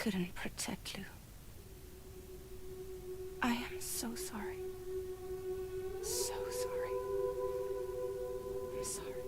couldn't protect Lou. I am so sorry. So sorry. I'm sorry.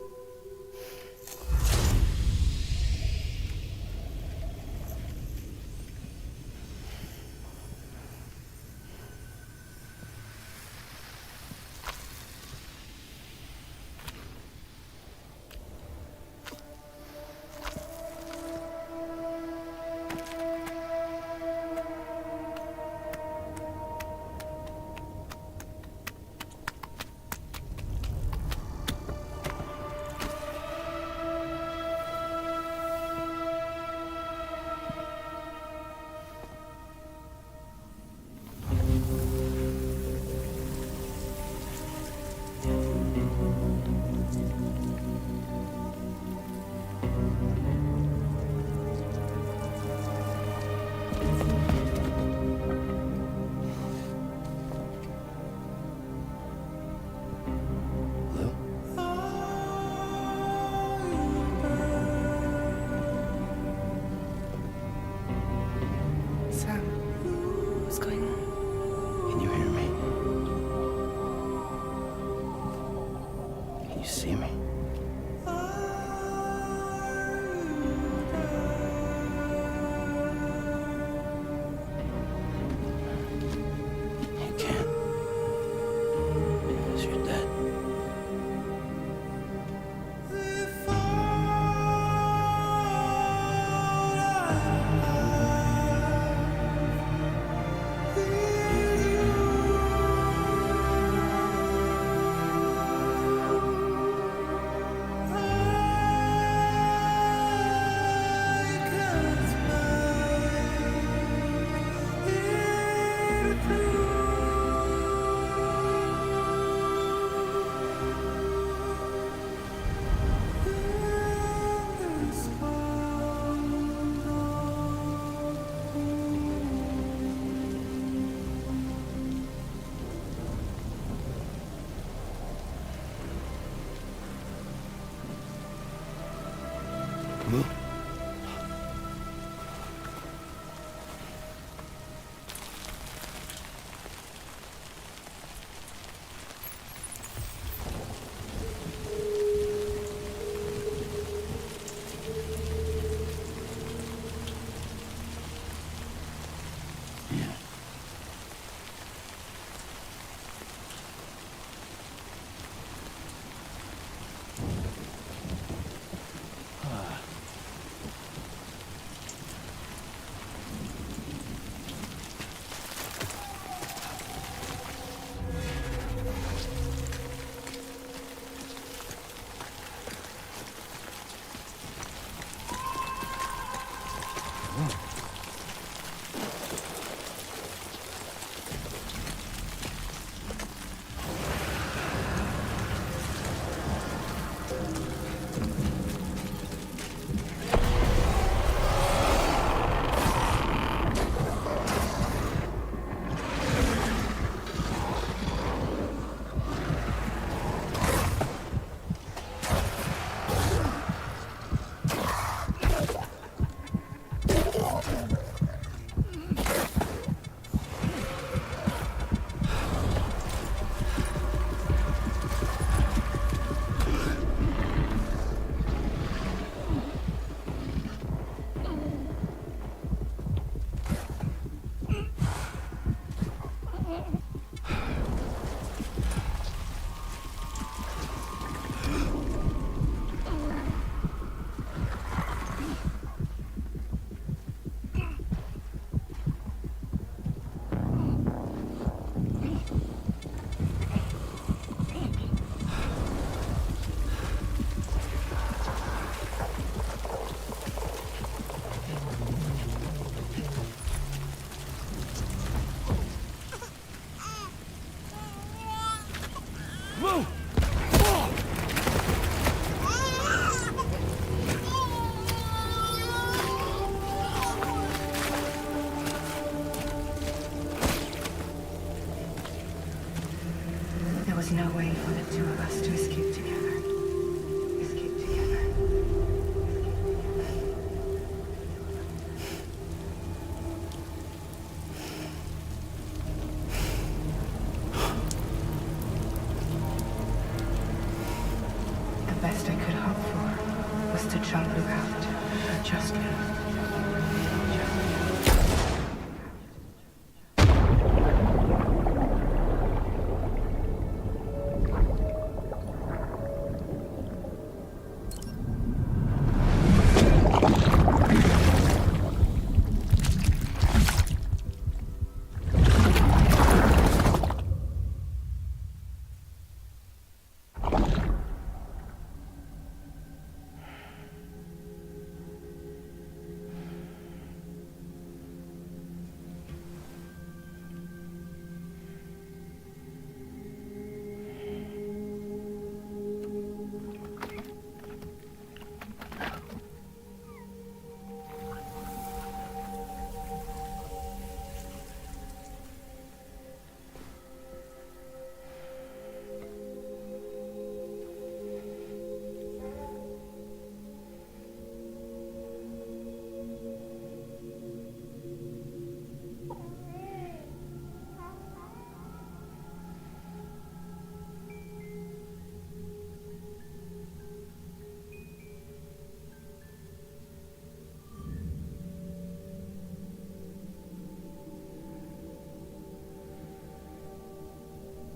to jump Luke out. Just now.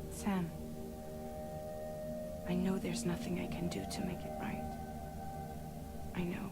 Sam, I know there's nothing I can do to make it right. I know.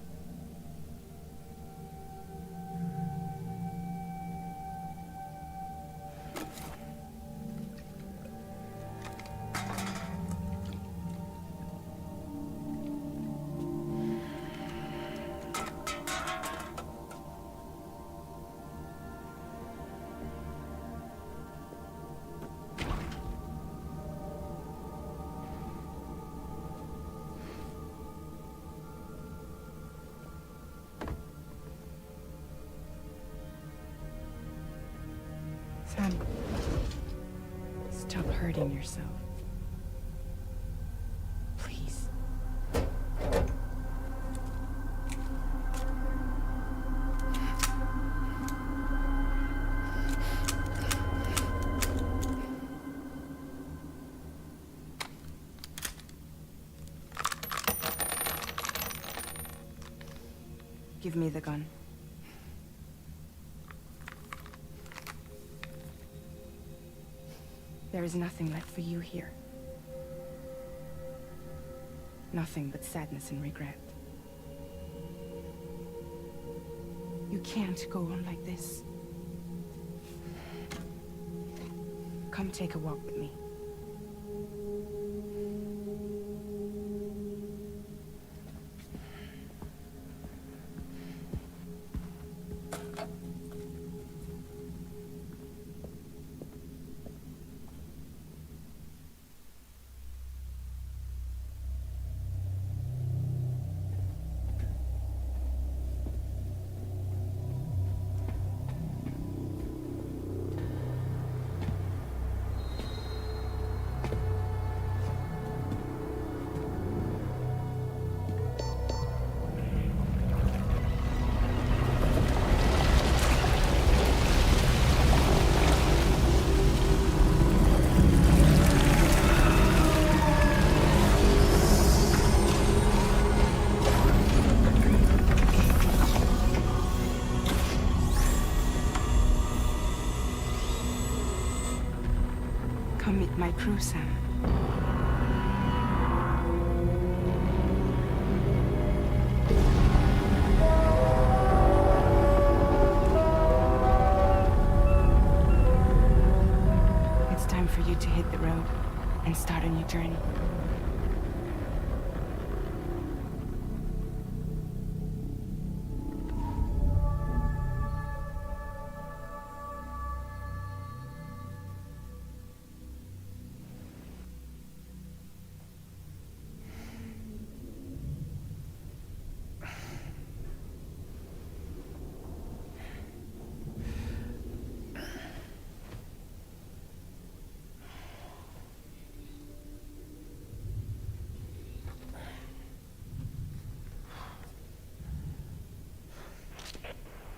Sam, stop hurting yourself. Please. Give me the gun. There is nothing left for you here. Nothing but sadness and regret. You can't go on like this. Come take a walk with me. Come meet my crew, Sam. It's time for you to hit the road and start a new journey.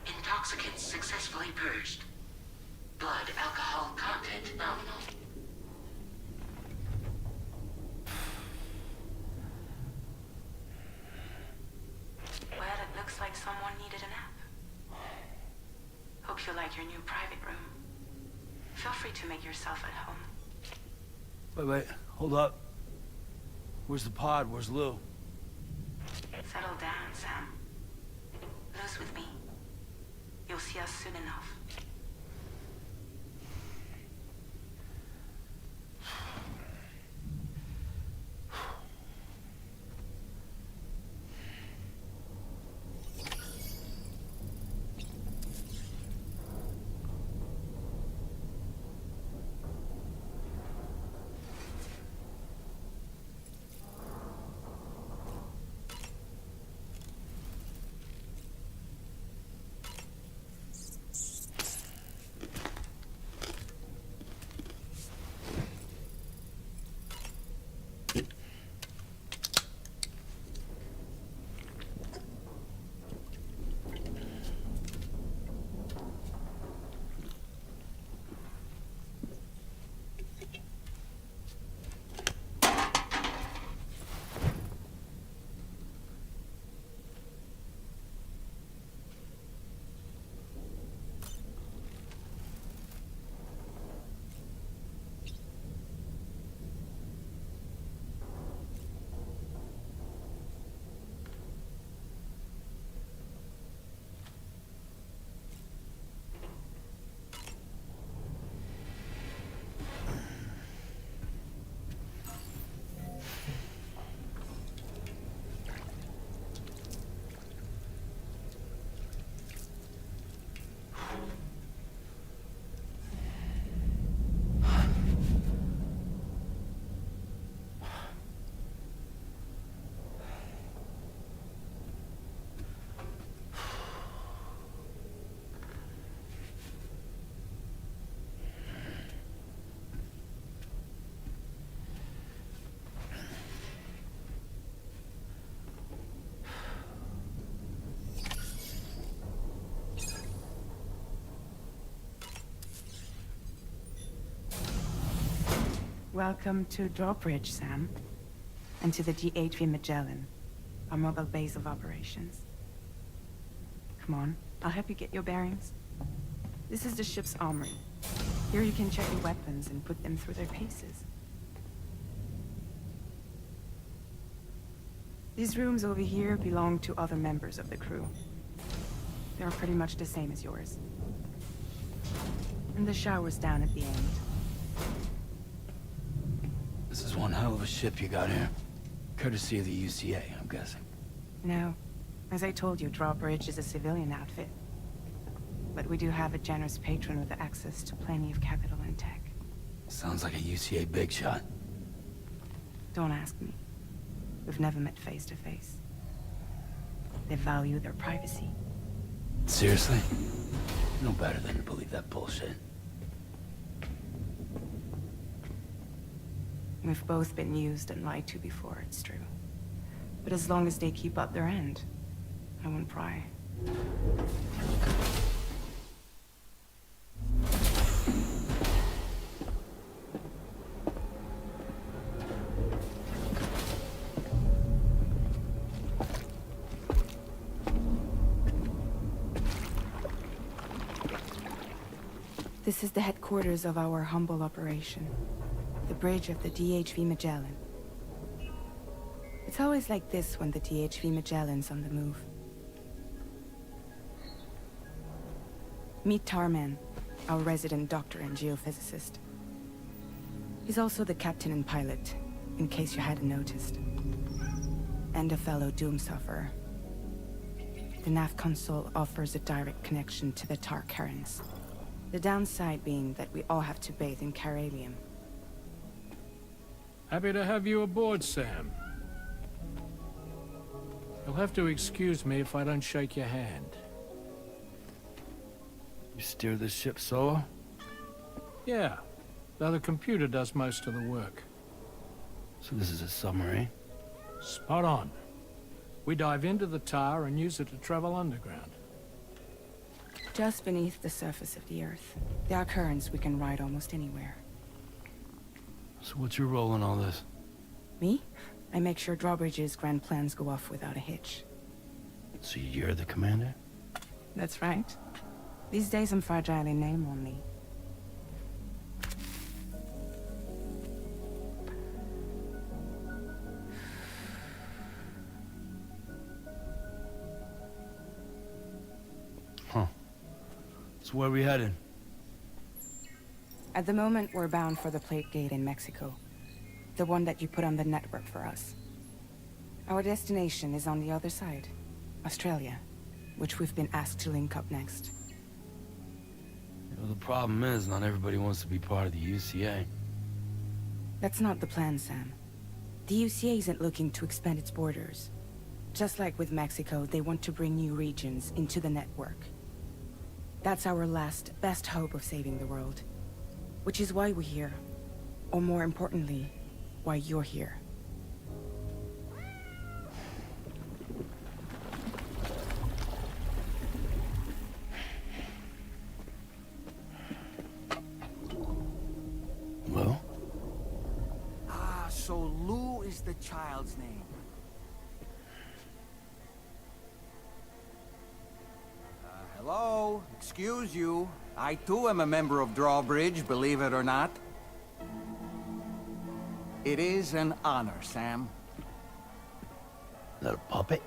Intoxicants successfully purged. Blood alcohol content nominal. you like your new private room. Feel free to make yourself at home. Wait, hold up. Where's the pod? Where's Lou? Settle down, Sam. Lou's with me. You'll see us soon enough. Welcome to Drawbridge, Sam. And to the DHV Magellan, our mobile base of operations. Come on, I'll help you get your bearings. This is the ship's armory. Here you can check your weapons and put them through their paces. These rooms over here belong to other members of the crew. They're pretty much the same as yours. And the shower's down at the end. This is one hell of a ship you got here. Courtesy of the UCA, I'm guessing. No. As I told you, Drawbridge is a civilian outfit. But we do have a generous patron with access to plenty of capital and tech. Sounds like a UCA big shot. Don't ask me. We've never met face to face. They value their privacy. Seriously? No better than to believe that bullshit. We've both been used and lied to before, it's true. But as long as they keep up their end, I won't pry. This is the headquarters of our humble operation. The bridge of the DHV Magellan. It's always like this when the DHV Magellan's on the move. Meet Tarman, our resident doctor and geophysicist. He's also the captain and pilot, in case you hadn't noticed. And a fellow doom sufferer. The nav console offers a direct connection to the tar currents. The downside being that we all have to bathe in caralium. Happy to have you aboard, Sam. You'll have to excuse me if I don't shake your hand. You steer this ship solo? Yeah, though the computer does most of the work. So this is a submarine? Spot on. We dive into the tar and use it to travel underground. Just beneath the surface of the Earth, there are currents we can ride almost anywhere. So what's your role in all this? Me? I make sure Drawbridge's grand plans go off without a hitch. So you're the commander? That's right. These days I'm fragile in name only. Huh. So where are we headed? At the moment, we're bound for the Plate Gate in Mexico. The one that you put on the network for us. Our destination is on the other side, Australia, which we've been asked to link up next. You know, the problem is, not everybody wants to be part of the UCA. That's not the plan, Sam. The UCA isn't looking to expand its borders. Just like with Mexico, they want to bring new regions into the network. That's our last, best hope of saving the world. Which is why we're here. Or more importantly, why you're here. Well? Ah, so Lou is the child's name. Hello? Excuse you. I too am a member of Drawbridge, believe it or not. It is an honor, Sam. Is that a puppet?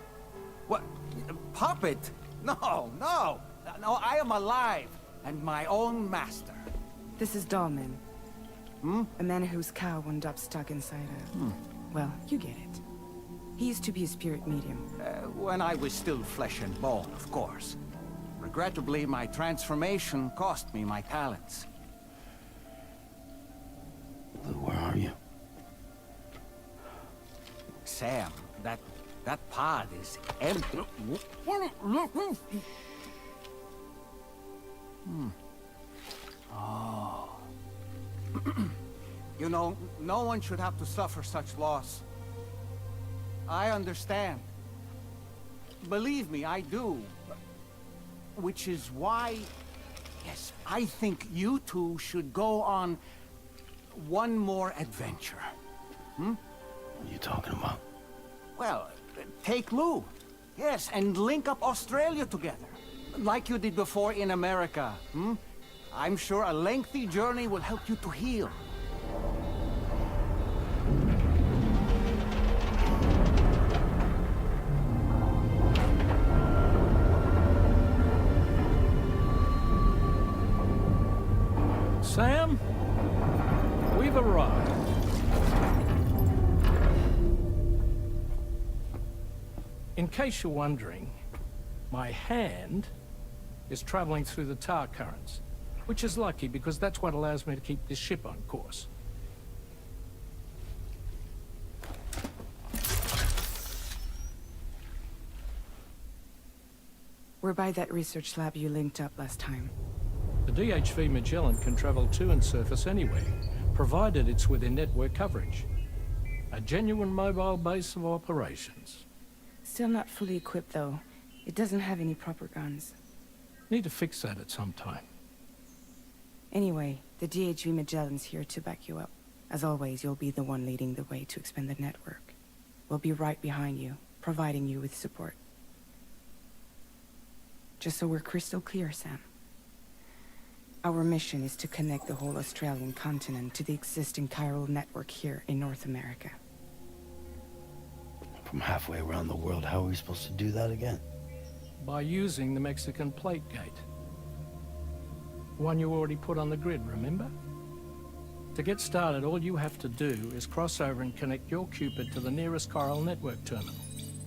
What? A puppet? No, no! No, I am alive, and my own master. This is Dahlman. A man whose cow wound up stuck inside a... Well, you get it. He used to be a spirit medium. When I was still flesh and bone, of course. Regrettably, my transformation cost me my talents. Lou, where are you? Sam, that pod is empty. Oh. You know, no one should have to suffer such loss. I understand. Believe me, I do. Which is why, yes, I think you two should go on one more adventure. What are you talking about? Well, take Lou. Yes, and link up Australia together. Like you did before in America. I'm sure a lengthy journey will help you to heal. Sam, we've arrived. In case you're wondering, my hand is traveling through the tar currents, which is lucky because that's what allows me to keep this ship on course. We're by that research lab you linked up last time. The DHV Magellan can travel to and surface anywhere, provided it's within network coverage. A genuine mobile base of operations. Still not fully equipped, though. It doesn't have any proper guns. Need to fix that at some time. Anyway, the DHV Magellan's here to back you up. As always, you'll be the one leading the way to expand the network. We'll be right behind you, providing you with support. Just so we're crystal clear, Sam. Our mission is to connect the whole Australian continent to the existing Chiral Network here in North America. From halfway around the world, how are we supposed to do that again? By using the Mexican Plate Gate. One you already put on the grid, remember? To get started, all you have to do is cross over and connect your Cupid to the nearest Chiral Network terminal.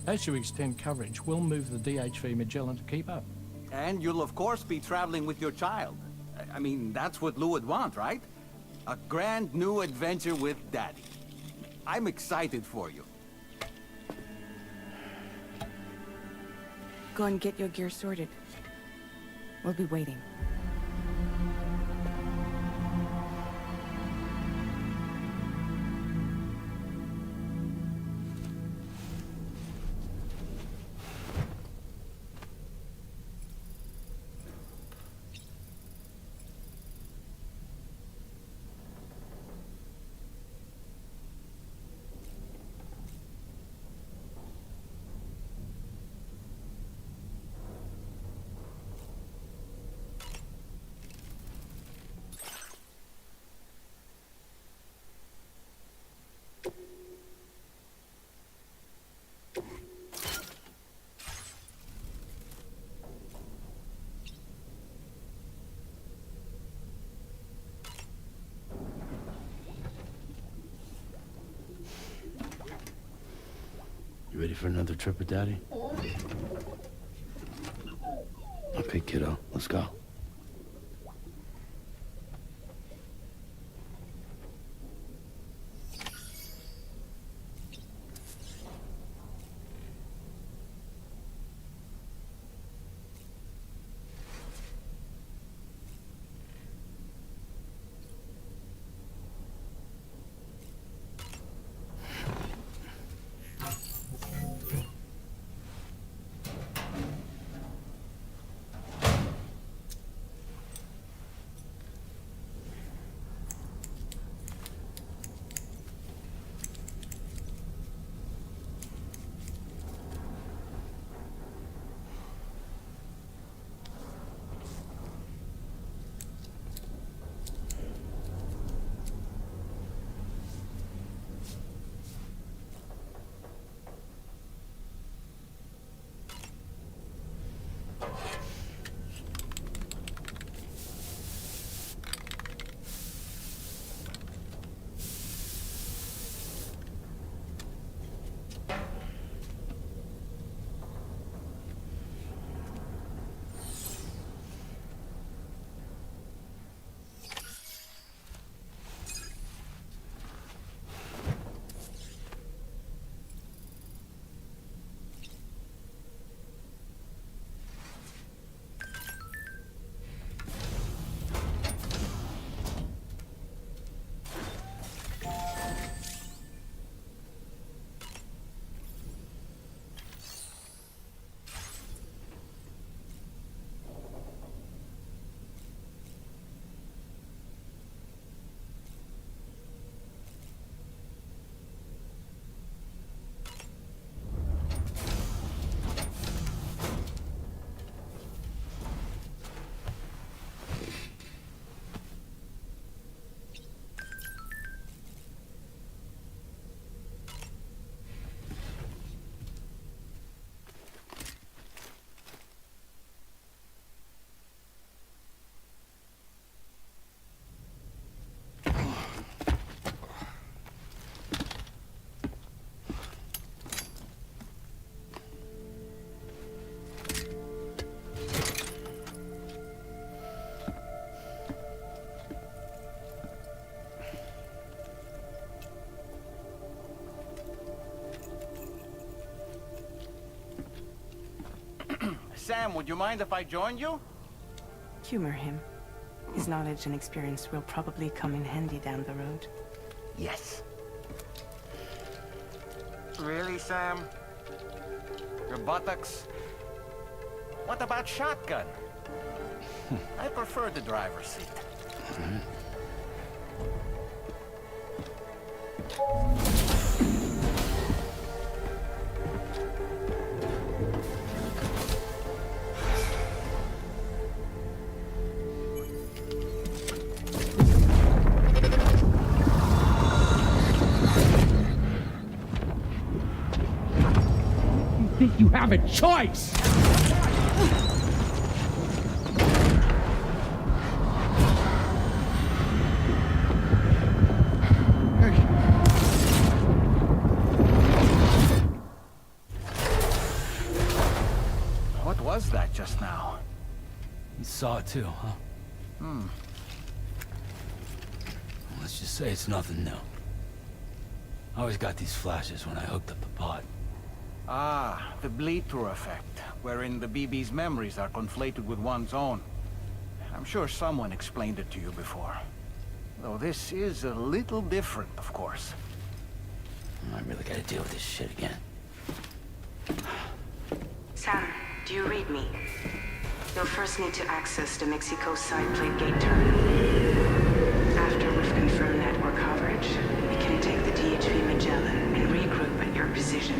As you extend coverage, we'll move the DHV Magellan to keep up. And you'll of course be traveling with your child. I mean, that's what Lou would want, right? A grand new adventure with Daddy. I'm excited for you. Go and get your gear sorted. We'll be waiting. You ready for another trip with Daddy? Okay, kiddo, let's go. Sam, would you mind if I joined you? Humor him. His knowledge and experience will probably come in handy down the road. Yes. Really, Sam? Your buttocks? What about shotgun? I prefer the driver's seat. Think you have a choice? What was that just now? You saw it too, huh? Let's just say it's nothing new. I always got these flashes when I hooked up the pod. Ah, the bleed-through effect, wherein the BB's memories are conflated with one's own. I'm sure someone explained it to you before. Though this is a little different, of course. I really gotta deal with this shit again. Sam, do you read me? You'll first need to access the Mexico side plate gate terminal. After we've confirmed network coverage, we can take the DHV Magellan and regroup at your position.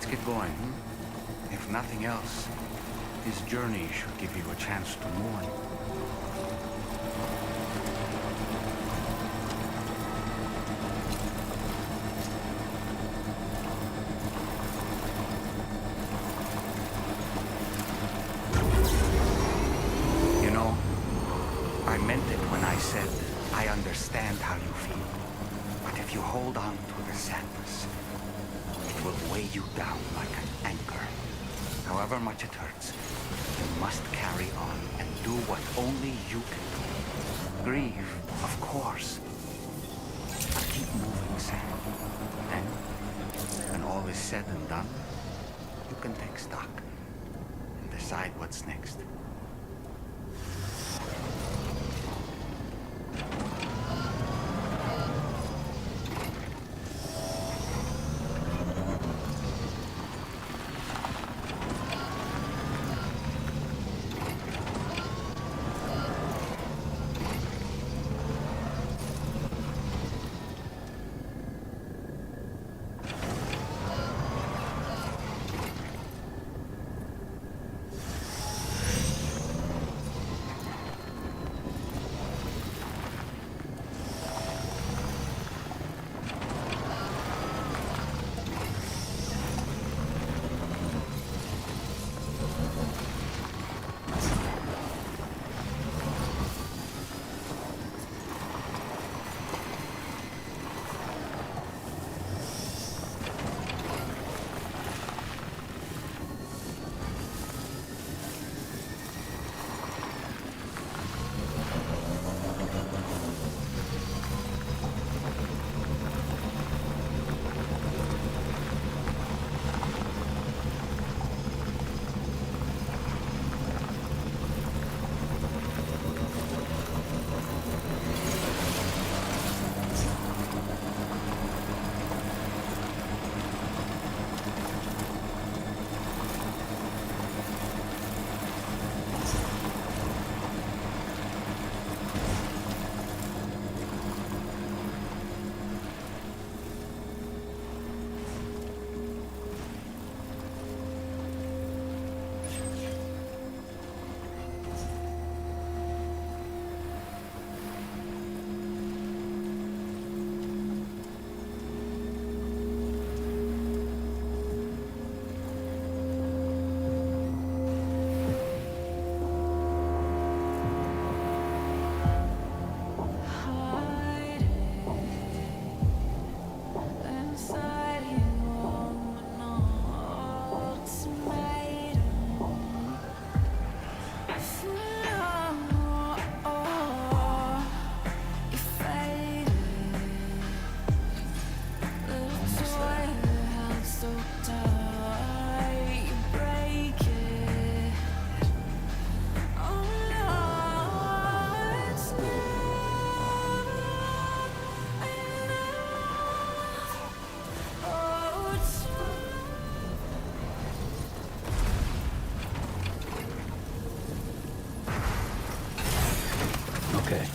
let's get going, hmm? If nothing else, this journey should give you a chance to mourn. You know, I meant it when I said I understand how you feel. But if you hold on to the sadness, it will weigh you down like an anchor. However much it hurts, you must carry on and do what only you can do. Grieve, of course. But keep moving, Sam. Then, when all is said and done, you can take stock and decide what's next. Okay.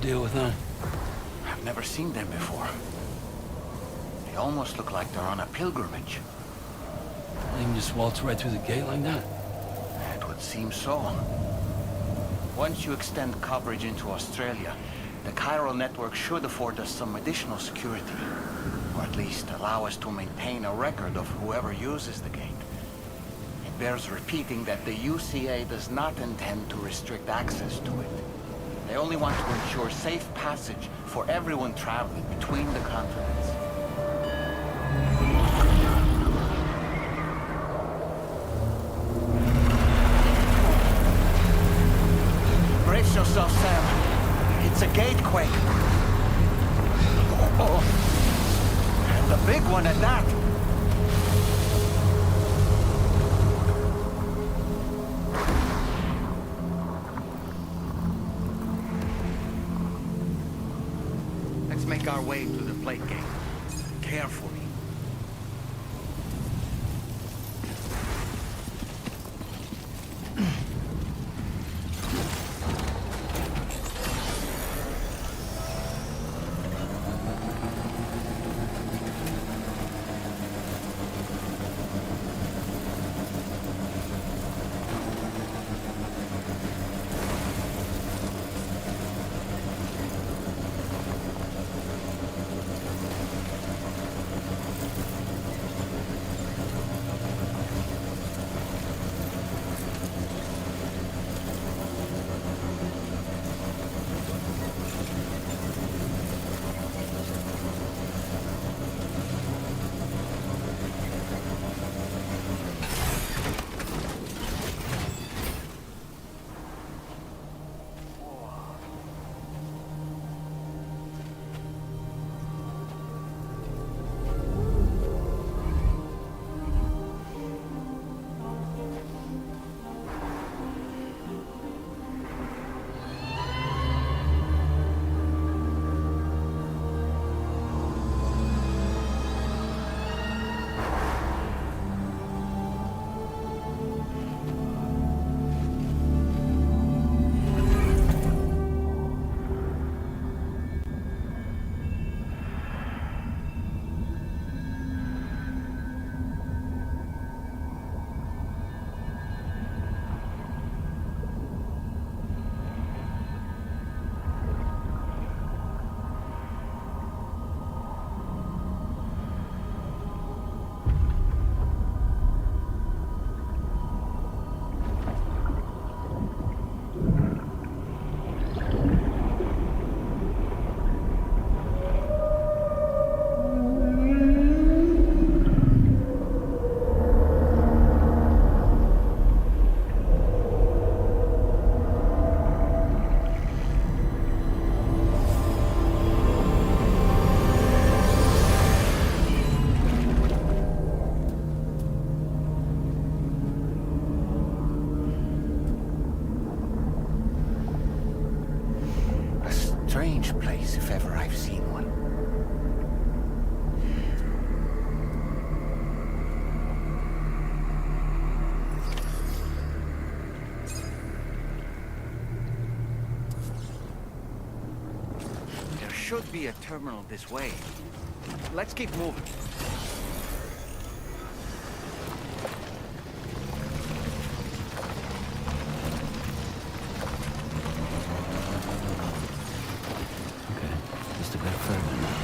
deal with them? I've never seen them before. They almost look like they're on a pilgrimage. They can just waltz right through the gate like that? It would seem so. Once you extend coverage into Australia, the Chiral Network should afford us some additional security. Or at least allow us to maintain a record of whoever uses the gate. It bears repeating that the UCA does not intend to restrict access to it. They only want to ensure safe passage for everyone traveling between the continents. Brace yourself, Sam. It's a gatequake. Oh, and a big one at that. Let's make our way to the plate gate. Carefully. Strange place, if ever I've seen one. There should be a terminal this way. Let's keep moving. Just a bit further now.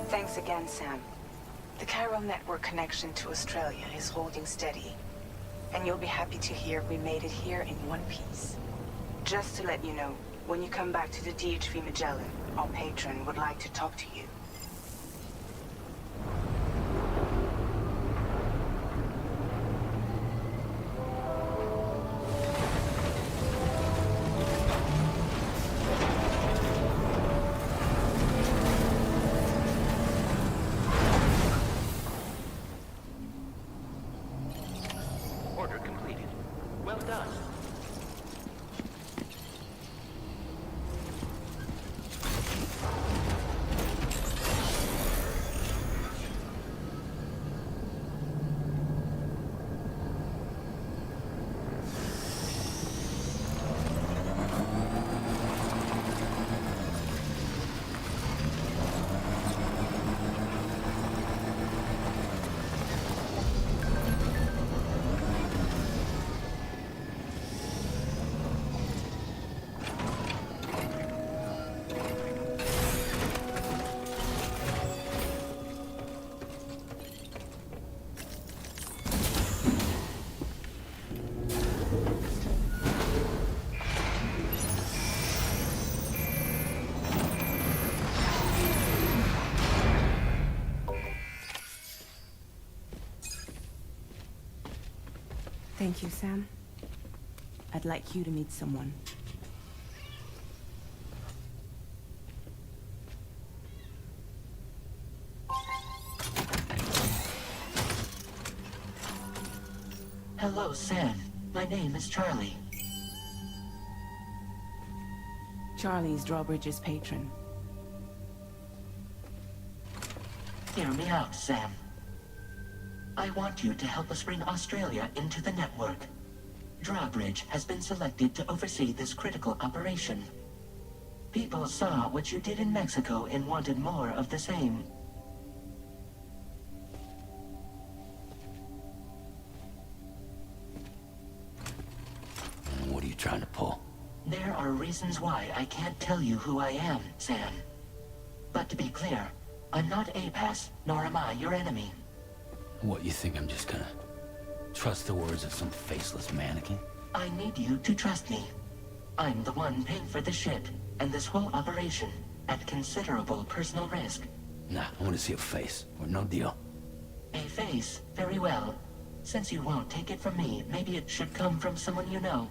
Thanks again, Sam. The Chiral Network connection to Australia is holding steady. And you'll be happy to hear we made it here in one piece. Just to let you know, when you come back to the DHV Magellan, our patron would like to talk to you. Order completed. Well done. Thank you, Sam. I'd like you to meet someone. Hello, Sam. My name is Charlie. Charlie's Drawbridge's patron. Hear me out, Sam. I want you to help us bring Australia into the network. Drawbridge has been selected to oversee this critical operation. People saw what you did in Mexico and wanted more of the same. What are you trying to pull? There are reasons why I can't tell you who I am, Sam. But to be clear, I'm not APAS, nor am I your enemy. What, you think I'm just gonna trust the words of some faceless mannequin? I need you to trust me. I'm the one paying for the shit, and this whole operation, at considerable personal risk. Nah, I want to see a face, or no deal. A face? Very well. Since you won't take it from me, maybe it should come from someone you know.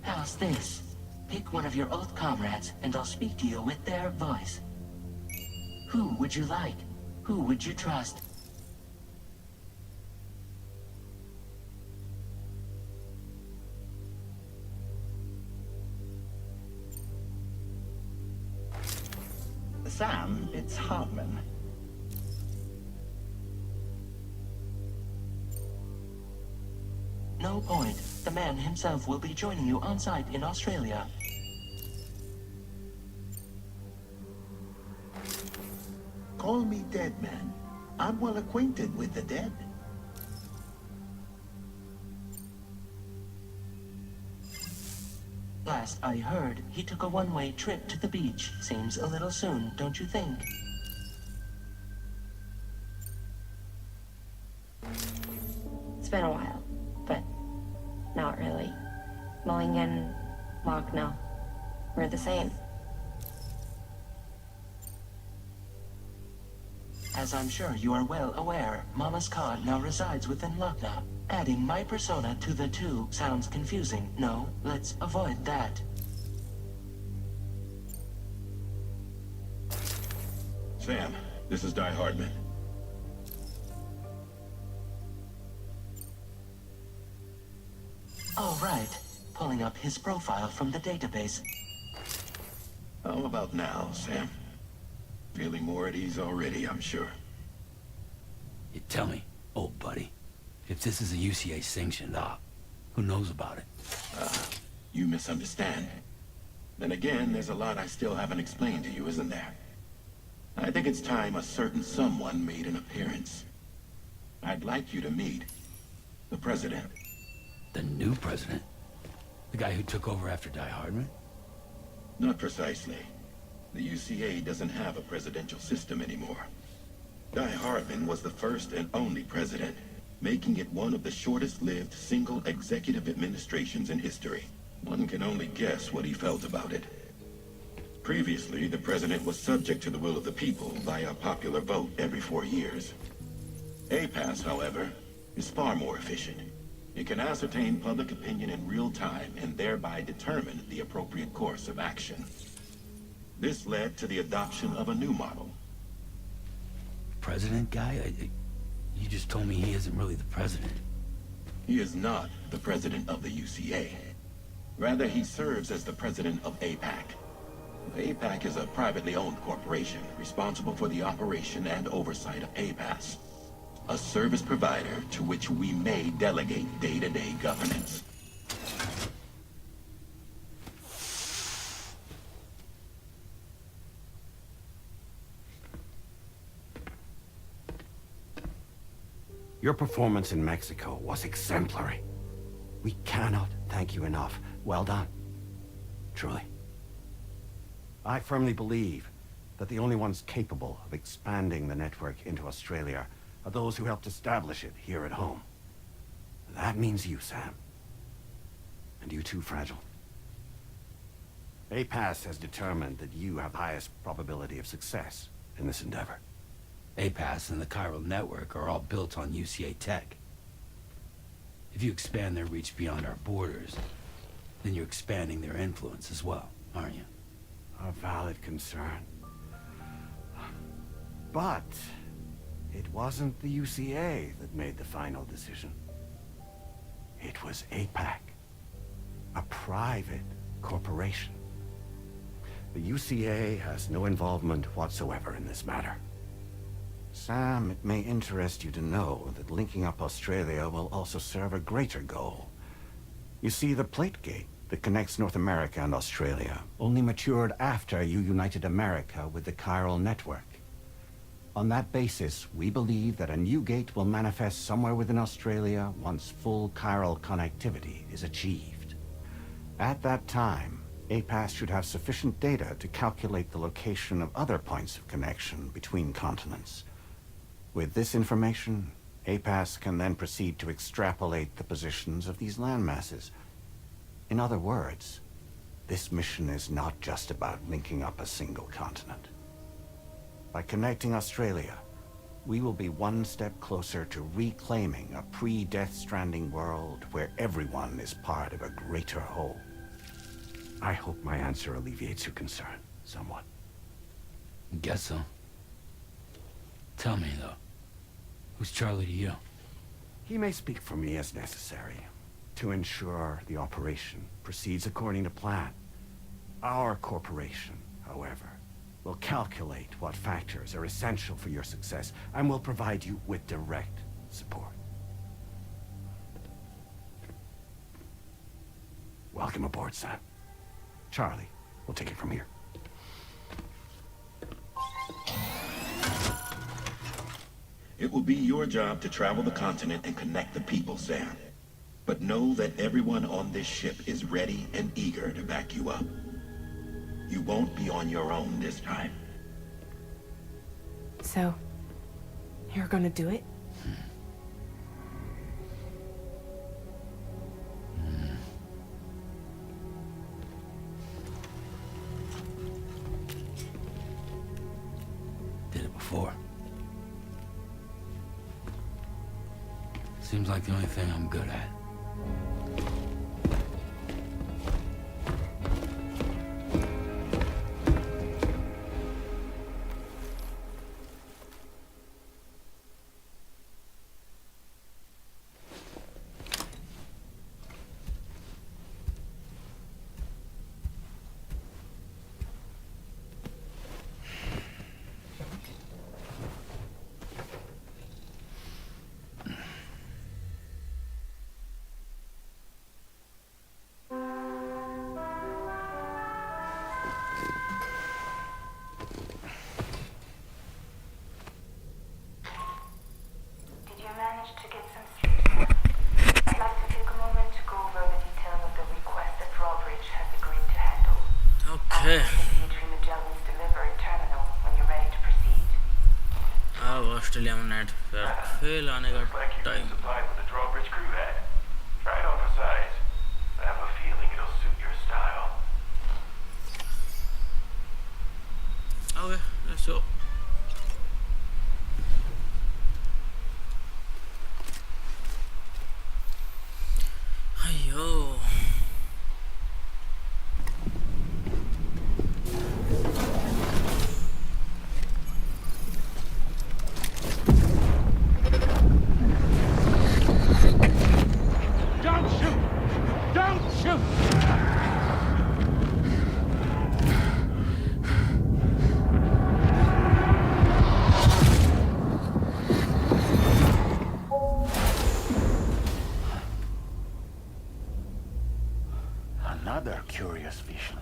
How's this? Pick one of your old comrades, and I'll speak to you with their voice. Who would you like? Who would you trust? Sam, it's Hartman. No point. The man himself will be joining you on site in Australia. Call me Dead Man. I'm well acquainted with the dead. Last I heard, he took a one-way trip to the beach. Seems a little soon, don't you think? It's been a while, but not really. Mulligan, Lochner, we're the same. As I'm sure you are well aware, Mama's Cod now resides within Lochner. Adding my persona to the two sounds confusing. No, let's avoid that. Sam, this is Die Hardman. All right. Pulling up his profile from the database. How about now, Sam? Feeling more at ease already, I'm sure. You tell me, old buddy, if this is a UCA sanctioned op, who knows about it? You misunderstand. Then again, there's a lot I still haven't explained to you, isn't there? I think it's time a certain someone made an appearance. I'd like you to meet the president. The new president? The guy who took over after Die Hardman? Not precisely. The UCA doesn't have a presidential system anymore. Guy Hardman was the first and only president, making it one of the shortest-lived single executive administrations in history. One can only guess what he felt about it. Previously, the president was subject to the will of the people via a popular vote every 4 years. APAS, however, is far more efficient. It can ascertain public opinion in real time and thereby determine the appropriate course of action. This led to the adoption of a new model. President guy? You just told me he isn't really the president. He is not the president of the UCA. Rather, he serves as the president of APAC. APAC is a privately owned corporation responsible for the operation and oversight of APAS, a service provider to which we may delegate day-to-day governance. Your performance in Mexico was exemplary. We cannot thank you enough. Well done. Truly. I firmly believe that the only ones capable of expanding the network into Australia are those who helped establish it here at home. That means you, Sam. And you too, Fragile. APAS has determined that you have the highest probability of success in this endeavor. APAS and the Chiral Network are all built on UCA tech. If you expand their reach beyond our borders, then you're expanding their influence as well, aren't you? A valid concern. But it wasn't the UCA that made the final decision. It was APAC, a private corporation. The UCA has no involvement whatsoever in this matter. Sam, it may interest you to know that linking up Australia will also serve a greater goal. You see, the plate gate that connects North America and Australia only matured after you united America with the Chiral Network. On that basis, we believe that a new gate will manifest somewhere within Australia once full chiral connectivity is achieved. At that time, APAS should have sufficient data to calculate the location of other points of connection between continents. With this information, APAS can then proceed to extrapolate the positions of these landmasses. In other words, this mission is not just about linking up a single continent. By connecting Australia, we will be one step closer to reclaiming a pre-Death Stranding world where everyone is part of a greater whole. I hope my answer alleviates your concern somewhat. Guess so. Tell me, though, who's Charlie to you? He may speak for me as necessary to ensure the operation proceeds according to plan. Our corporation, however, will calculate what factors are essential for your success and will provide you with direct support. Welcome aboard, Sam. Charlie, we'll take it from here. It will be your job to travel the continent and connect the people, Sam. But know that everyone on this ship is ready and eager to back you up. You won't be on your own this time. So, you're gonna do it? Did it before. Seems like the only thing I'm good at. Australia में net fail आने का time Supplied with the drawbridge crew had. Try it on for size. I have a feeling it'll suit your style. Okay, let's go. Ayo. Don't shoot! Don't shoot! Another curious vision.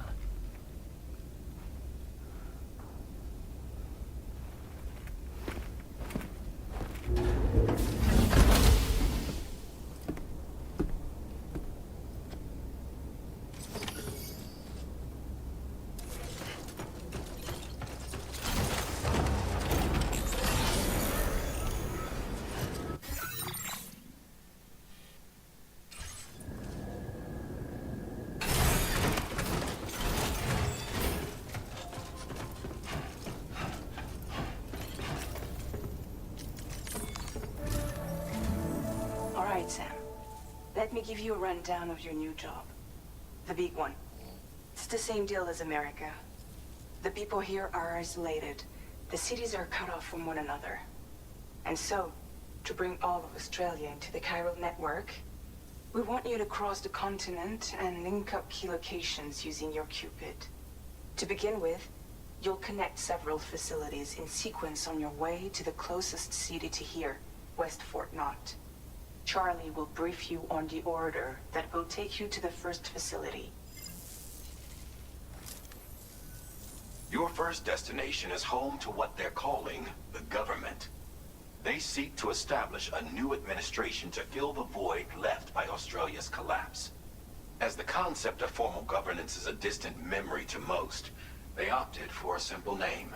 All right, Sam. Let me give you a rundown of your new job. The big one. It's the same deal as America. The people here are isolated. The cities are cut off from one another. And so, to bring all of Australia into the Chiral Network, we want you to cross the continent and link up key locations using your Cupid. To begin with, you'll connect several facilities in sequence on your way to the closest city to here, West Fort Knott. Charlie will brief you on the order that will take you to the first facility. Your first destination is home to what they're calling the government. They seek to establish a new administration to fill the void left by Australia's collapse. As the concept of formal governance is a distant memory to most, they opted for a simple name.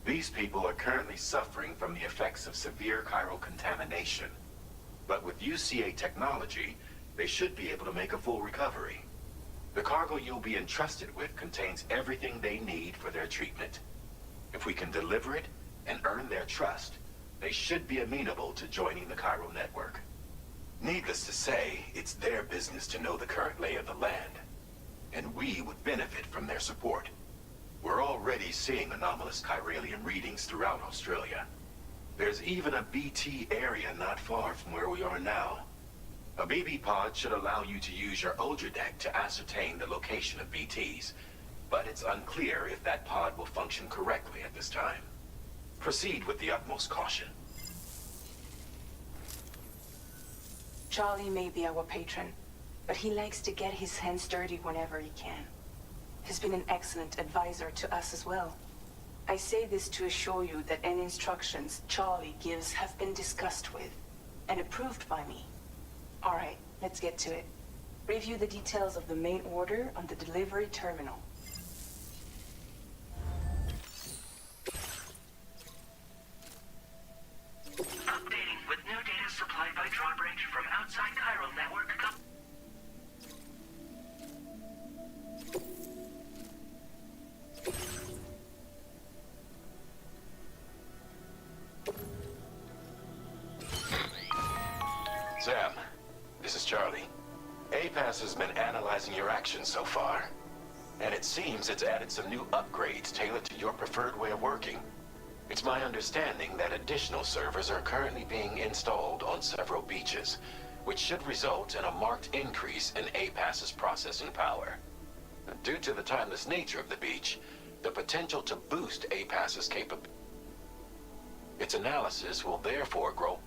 These people are currently suffering from the effects of severe chiral contamination. But with UCA technology, they should be able to make a full recovery. The cargo you'll be entrusted with contains everything they need for their treatment. If we can deliver it and earn their trust, they should be amenable to joining the Chiral Network. Needless to say, it's their business to know the current lay of the land, and we would benefit from their support. We're already seeing anomalous chiralian readings throughout Australia. There's even a BT area not far from where we are now. A BB pod should allow you to use your Ultra deck to ascertain the location of BTs, but it's unclear if that pod will function correctly at this time. Proceed with the utmost caution. Charlie may be our patron, but he likes to get his hands dirty whenever he can. He's been an excellent advisor to us as well. I say this to assure you that any instructions Charlie gives have been discussed with and approved by me. All right, let's get to it. Review the details of the main order on the delivery terminal. Updating with new data supplied by drawbridge from outside Chiral Network. Sam, this is Charlie. APAS has been analyzing your actions so far, and it seems it's added some new upgrades tailored to your preferred way of working. It's my understanding that additional servers are currently being installed on several beaches, which should result in a marked increase in APAS's processing power. Due to the timeless nature of the beach, the potential to boost APAS's capability. Its analysis will therefore grow.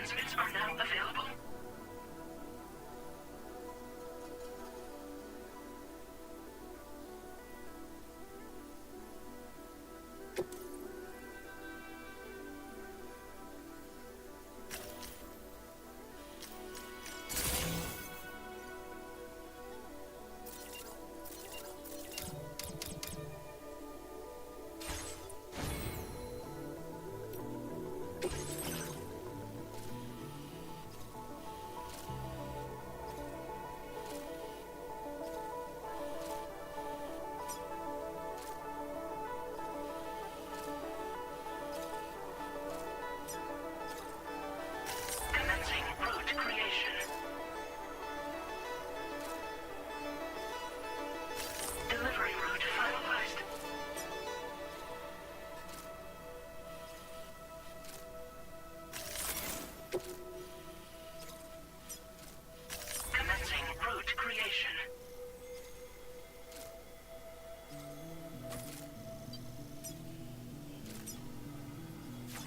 transmitters are now available.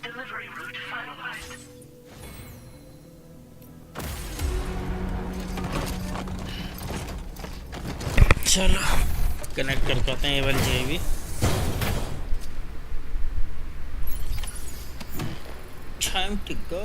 Delivery route finalized. चलो connect करके आते हैं ये वाली ये भी time to go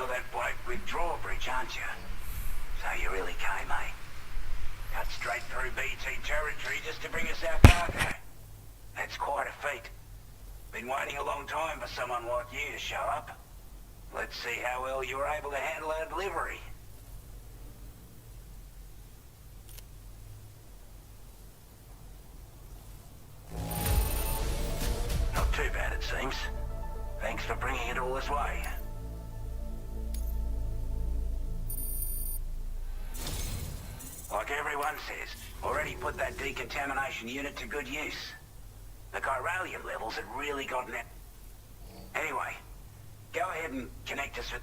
build that bloke with drawbridge, aren't you? So you really came, eh? Cut straight through BT territory just to bring us our cargo. That's quite a feat. Been waiting a long time for someone like you to show up. Let's see how well you were able to handle our delivery. Not too bad, it seems. Thanks for bringing it all this way. Like everyone says, already put that decontamination unit to good use. The chiralium levels had really gotten it. Anyway, go ahead and connect us with...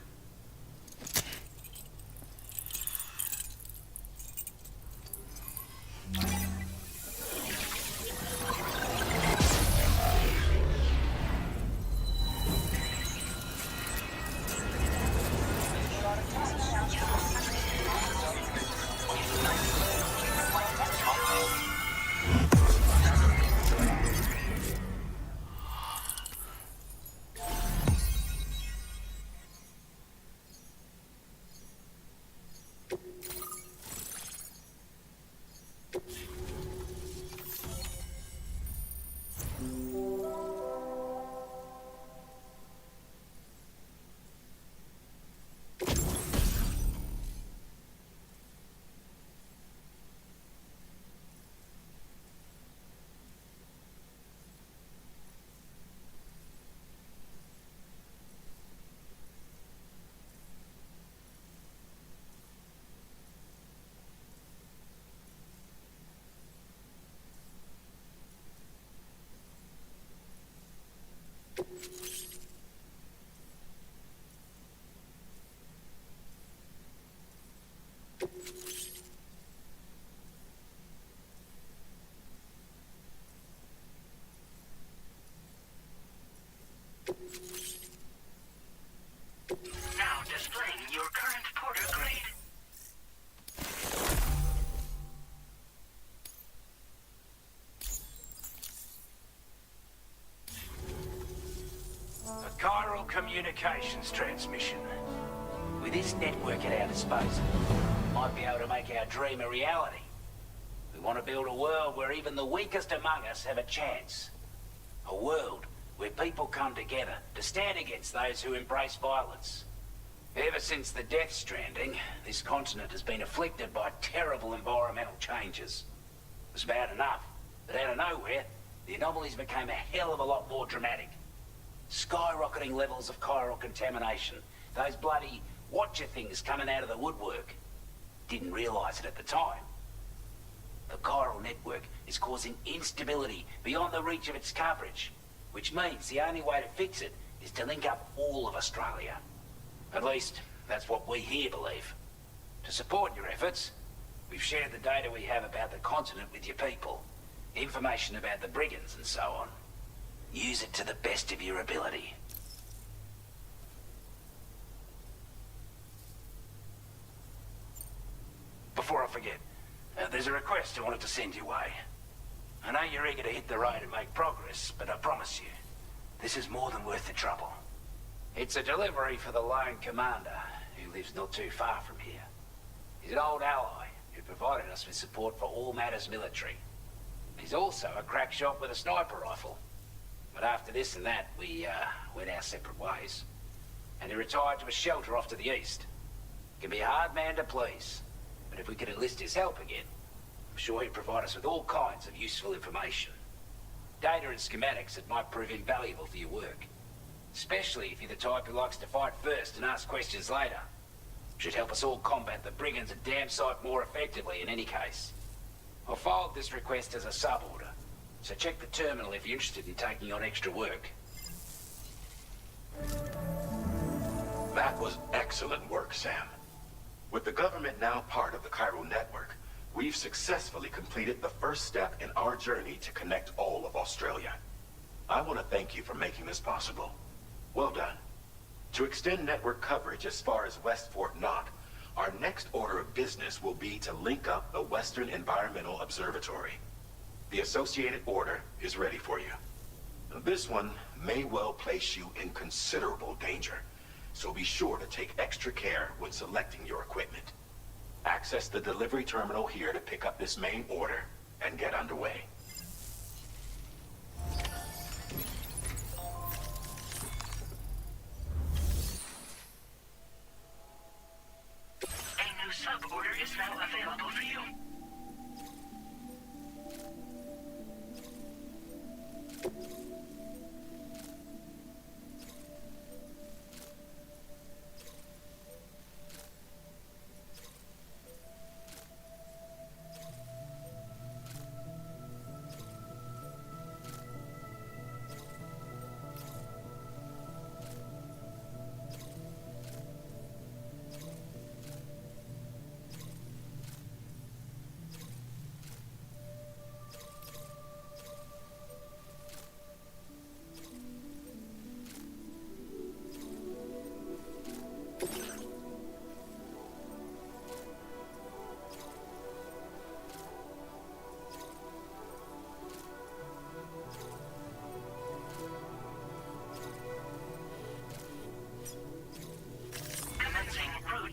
Now displaying your current porter grade. A chiral communications transmission. With this network at our disposal, we might be able to make our dream a reality. We want to build a world where even the weakest among us have a chance. A world where people come together to stand against those who embrace violence. Ever since the Death Stranding, this continent has been afflicted by terrible environmental changes. It was bad enough, but out of nowhere, the anomalies became a hell of a lot more dramatic. Skyrocketing levels of chiral contamination, those bloody watcher things coming out of the woodwork. Didn't realize it at the time. The Chiral Network is causing instability beyond the reach of its coverage, which means the only way to fix it is to link up all of Australia. At least, that's what we here believe. To support your efforts, we've shared the data we have about the continent with your people, information about the brigands and so on. Use it to the best of your ability. Before I forget, there's a request I wanted to send your way. I know you're eager to hit the road and make progress, but I promise you, this is more than worth the trouble. It's a delivery for the lone commander, who lives not too far from here. He's an old ally who provided us with support for all matters military. He's also a crack shot with a sniper rifle. But after this and that, we went our separate ways. And he retired to a shelter off to the east. Can be a hard man to please, but if we could enlist his help again, I'm sure he'd provide us with all kinds of useful information. Data and schematics that might prove invaluable for your work. Especially if you're the type who likes to fight first and ask questions later. Should help us all combat the brigands a damn sight more effectively in any case. I'll filed this request as a sub-order, so check the terminal if you're interested in taking on extra work. That was excellent work, Sam. With the government now part of the Chiral Network, we've successfully completed the first step in our journey to connect all of Australia. I want to thank you for making this possible. Well done. To extend network coverage as far as West Fort Knott, our next order of business will be to link up the Western Environmental Observatory. The associated order is ready for you. This one may well place you in considerable danger, so be sure to take extra care when selecting your equipment. Access the delivery terminal here to pick up this main order and get underway. A new sub-order is now available for you.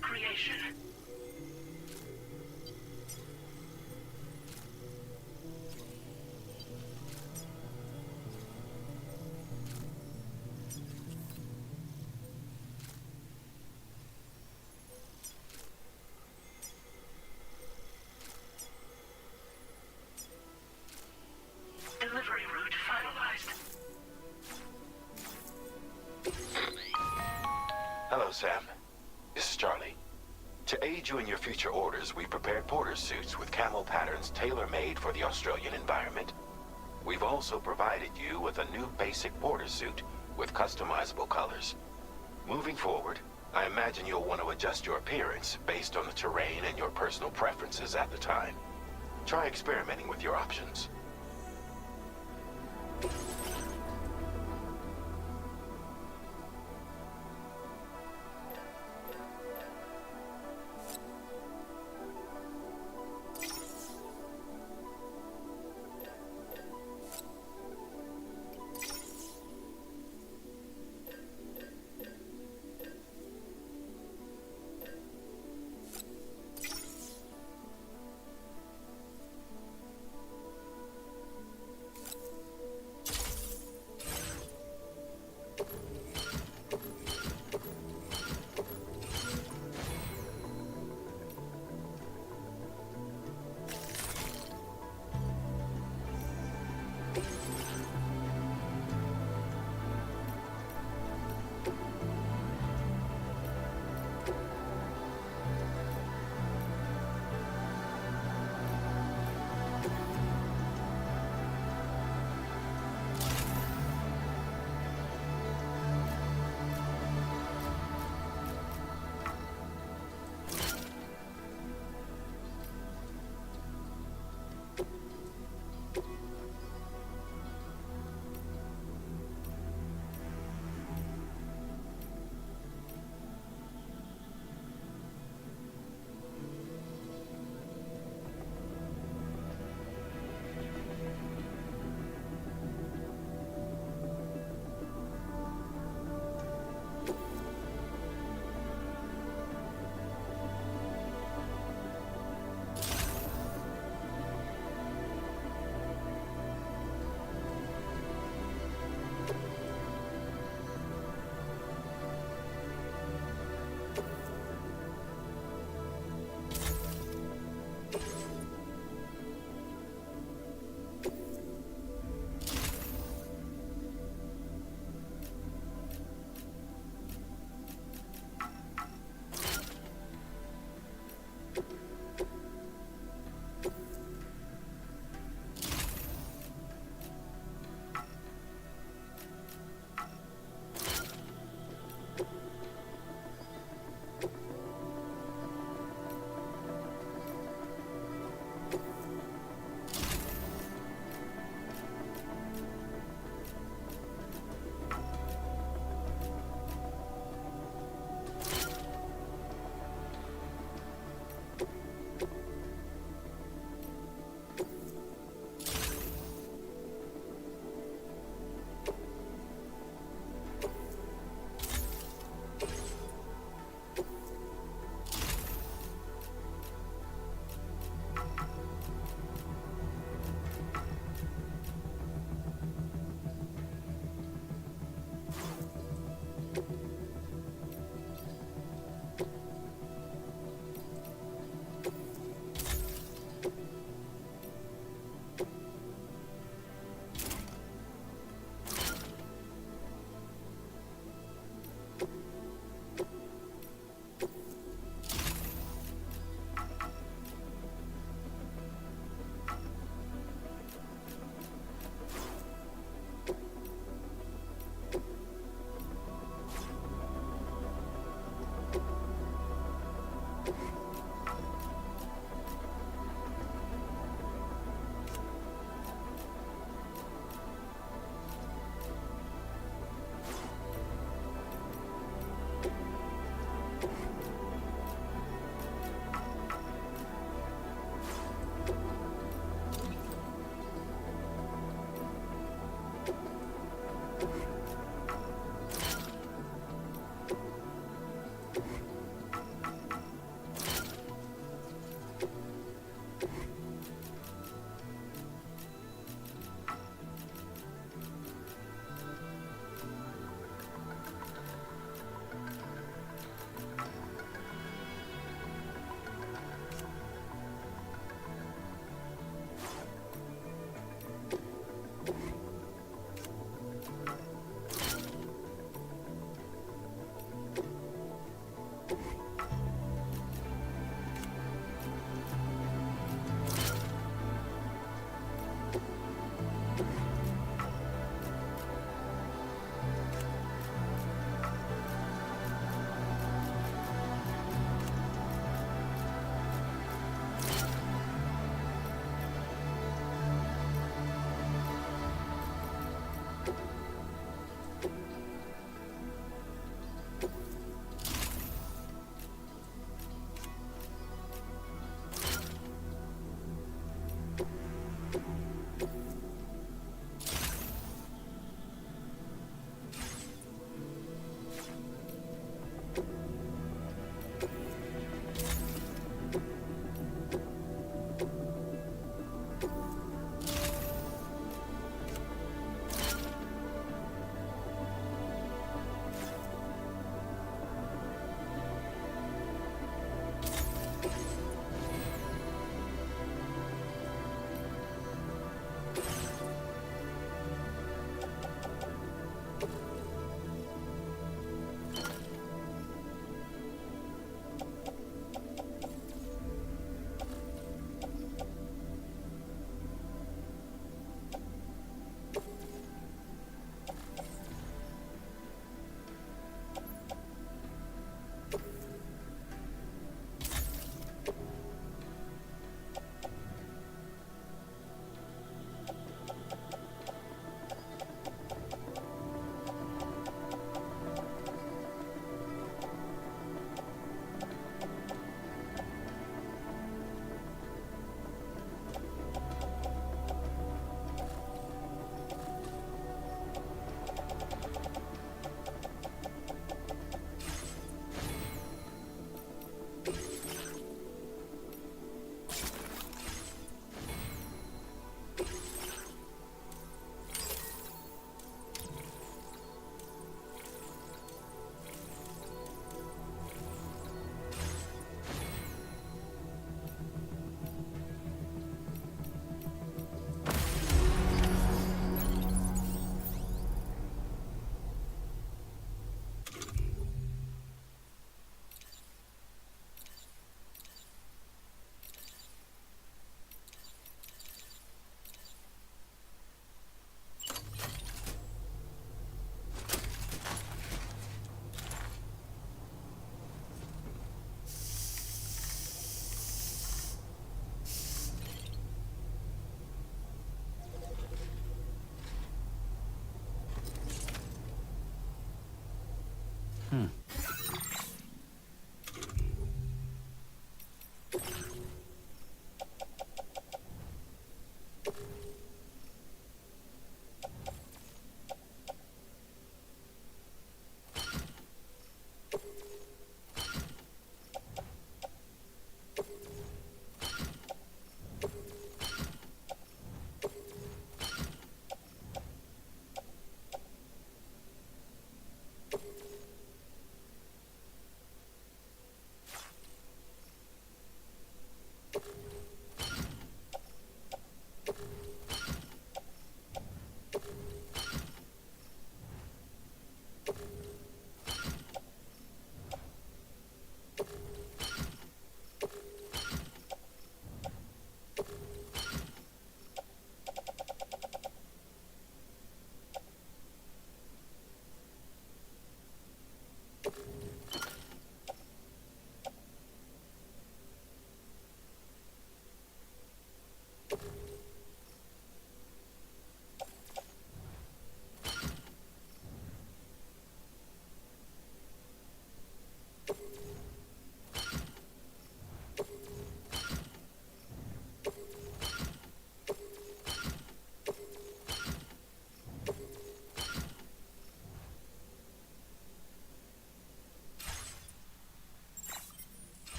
Creation. Delivery route finalized. Hello, Sam. This is Charlie. To aid you in your future orders, we prepared porter suits with camel patterns tailor-made for the Australian environment. We've also provided you with a new basic porter suit with customizable colors. Moving forward, I imagine you'll want to adjust your appearance based on the terrain and your personal preferences at the time. Try experimenting with your options.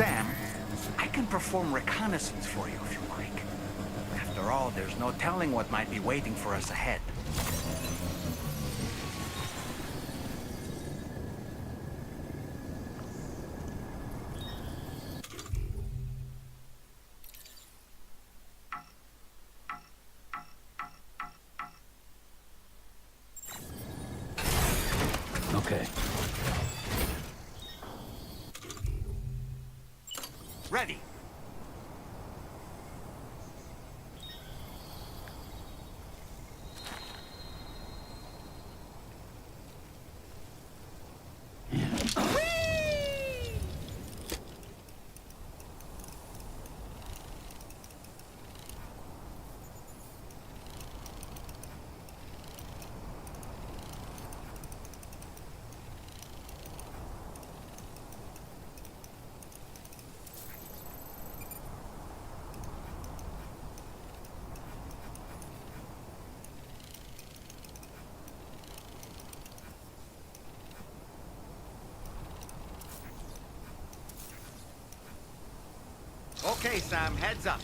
Sam, I can perform reconnaissance for you if you like. After all, there's no telling what might be waiting for us ahead. Okay. Ready. Okay, Sam, heads up.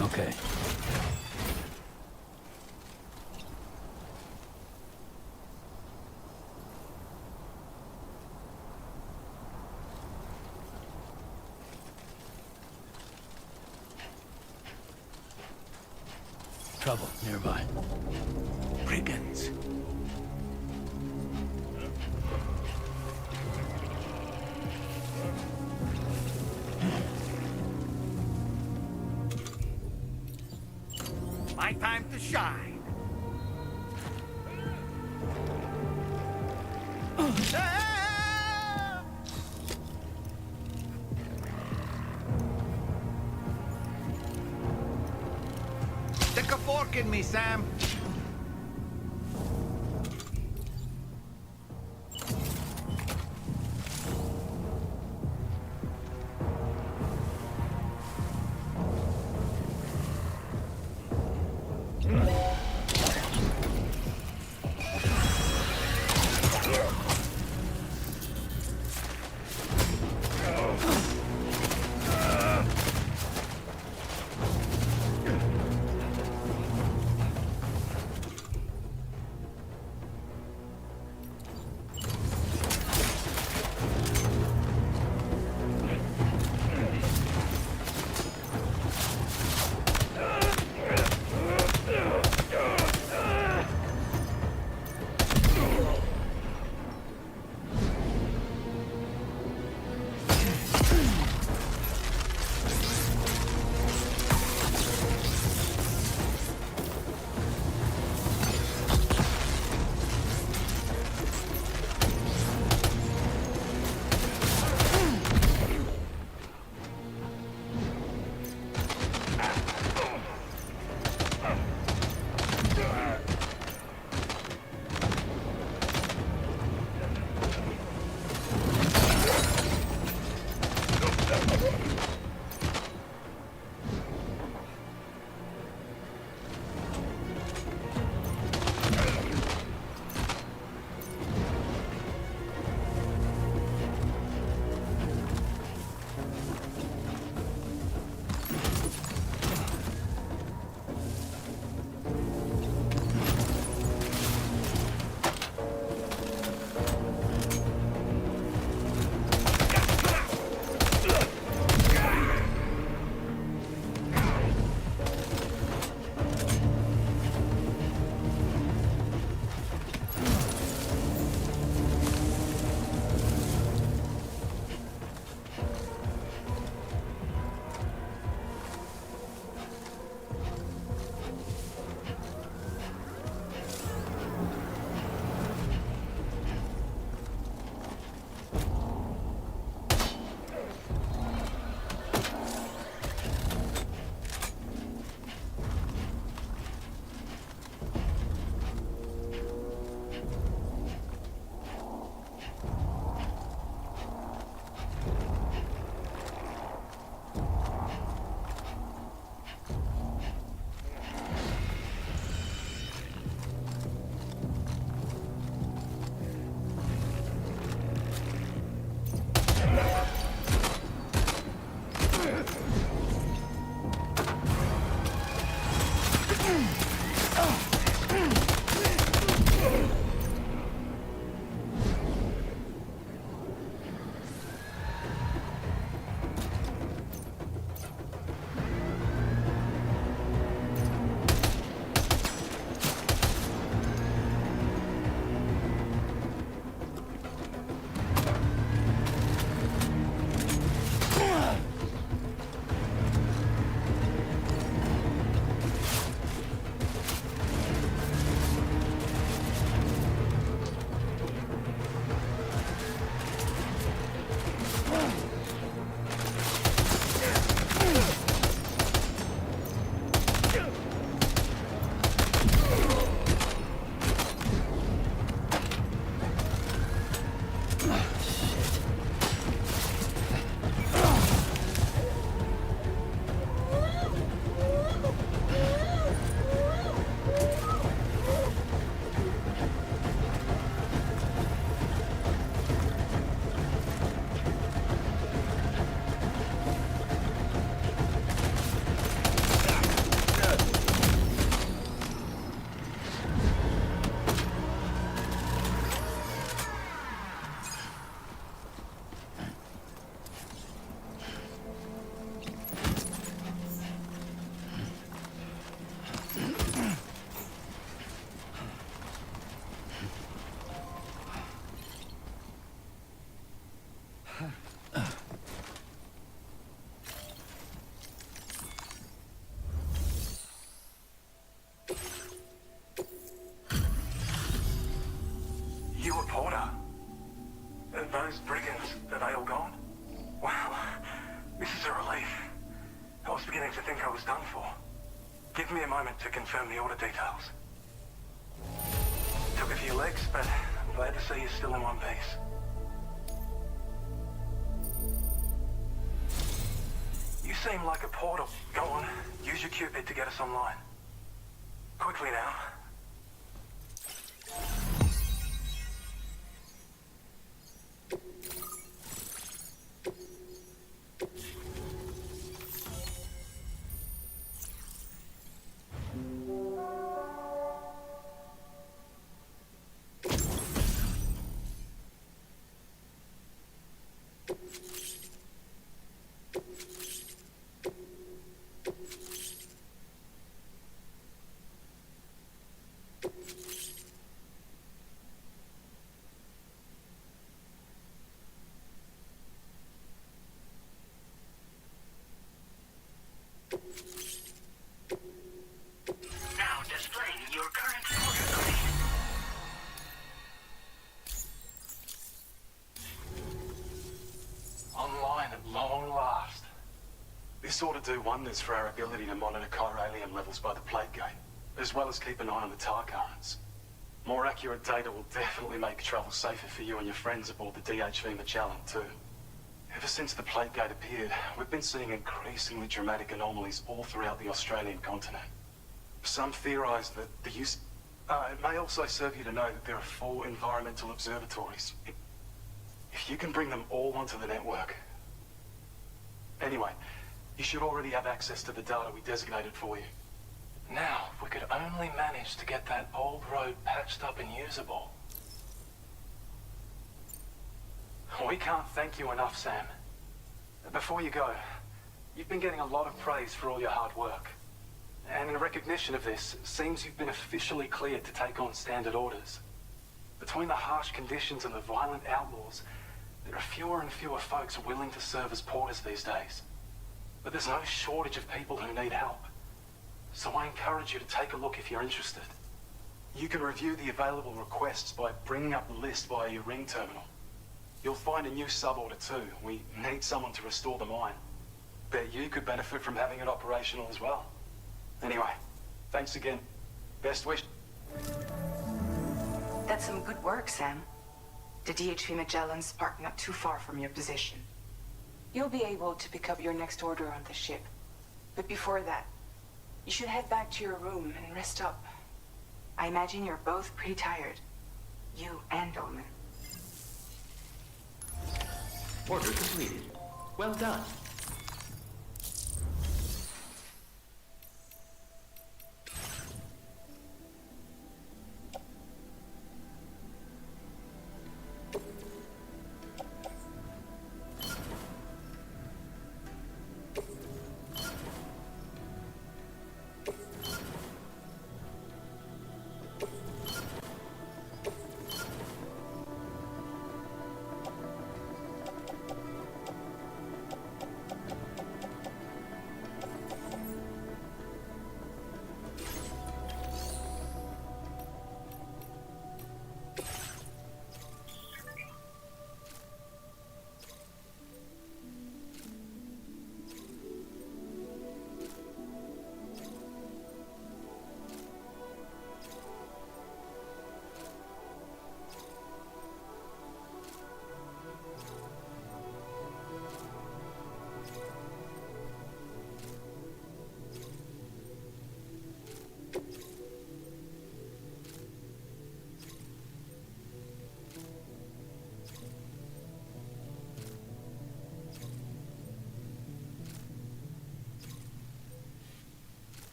Okay. Trouble nearby. Brigands. My time to shine. Stick a fork in me, Sam. Those brigands, are they all gone? Wow, this is a relief. I was beginning to think I was done for. Give me a moment to confirm the order details. Took a few licks, but I'm glad to see you're still in one piece. You seem like a portal. Go on, use your Cupid to get us online. Quickly now. Now displaying your current order grade. Online at long last. This ought to do wonders for our ability to monitor chiralium levels by the plague gate, as well as keep an eye on the tar currents. More accurate data will definitely make travel safer for you and your friends aboard the DHV Magellan too. Ever since the plague gate appeared, we've been seeing increasingly dramatic anomalies all throughout the Australian continent. Some theorize that the use... it may also serve you to know that there are 4 environmental observatories. If you can bring them all onto the network... Anyway, you should already have access to the data we designated for you. Now, if we could only manage to get that old road patched up and usable... We can't thank you enough, Sam. Before you go, you've been getting a lot of praise for all your hard work. And in recognition of this, it seems you've been officially cleared to take on standard orders. Between the harsh conditions and the violent outlaws, there are fewer and fewer folks willing to serve as porters these days. But there's no shortage of people who need help. So I encourage you to take a look if you're interested. You can review the available requests by bringing up the list via your ring terminal. You'll find a new sub-order too. We need someone to restore the mine. Bet you could benefit from having it operational as well. Anyway, thanks again. Best wish. That's some good work, Sam. The DHV Magellan's parked not too far from your position. You'll be able to pick up your next order on the ship. But before that, you should head back to your room and rest up. I imagine you're both pretty tired. You and Dolman. Order completed. Well done.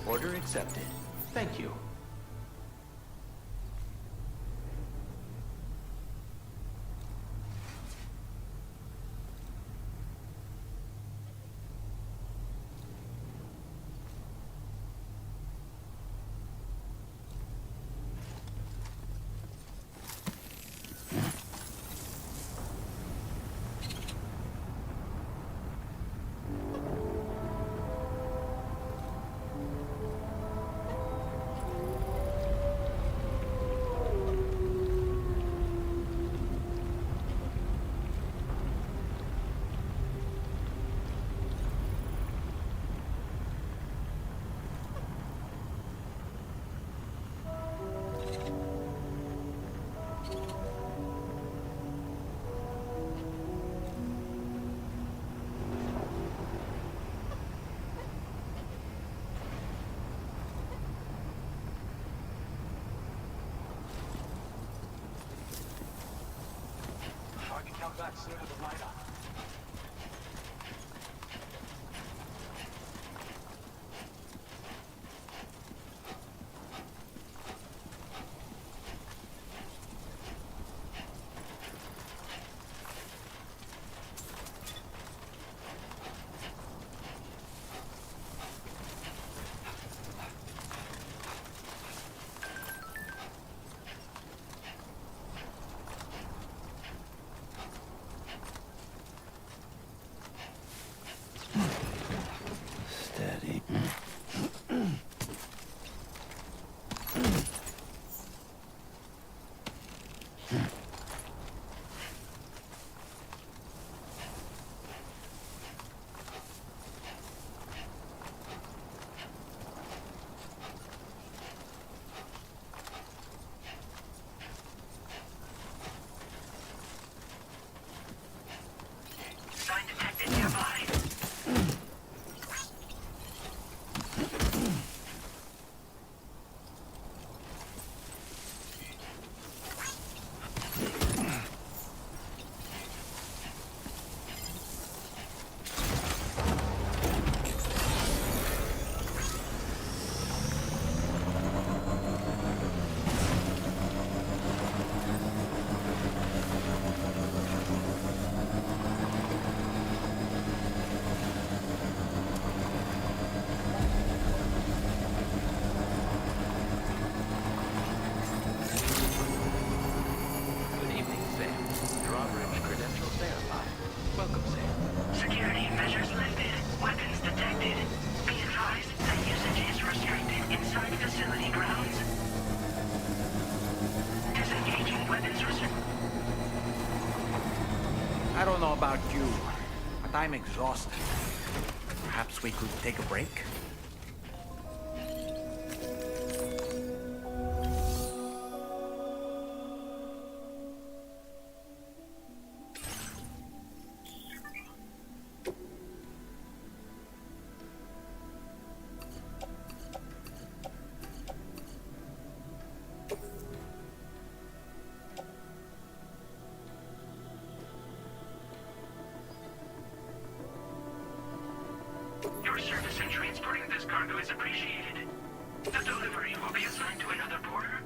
Order accepted. Thank you. Come back sooner than later. I don't know about you, but I'm exhausted. Perhaps we could take a break? Your service in transporting this cargo is appreciated. The delivery will be assigned to another porter.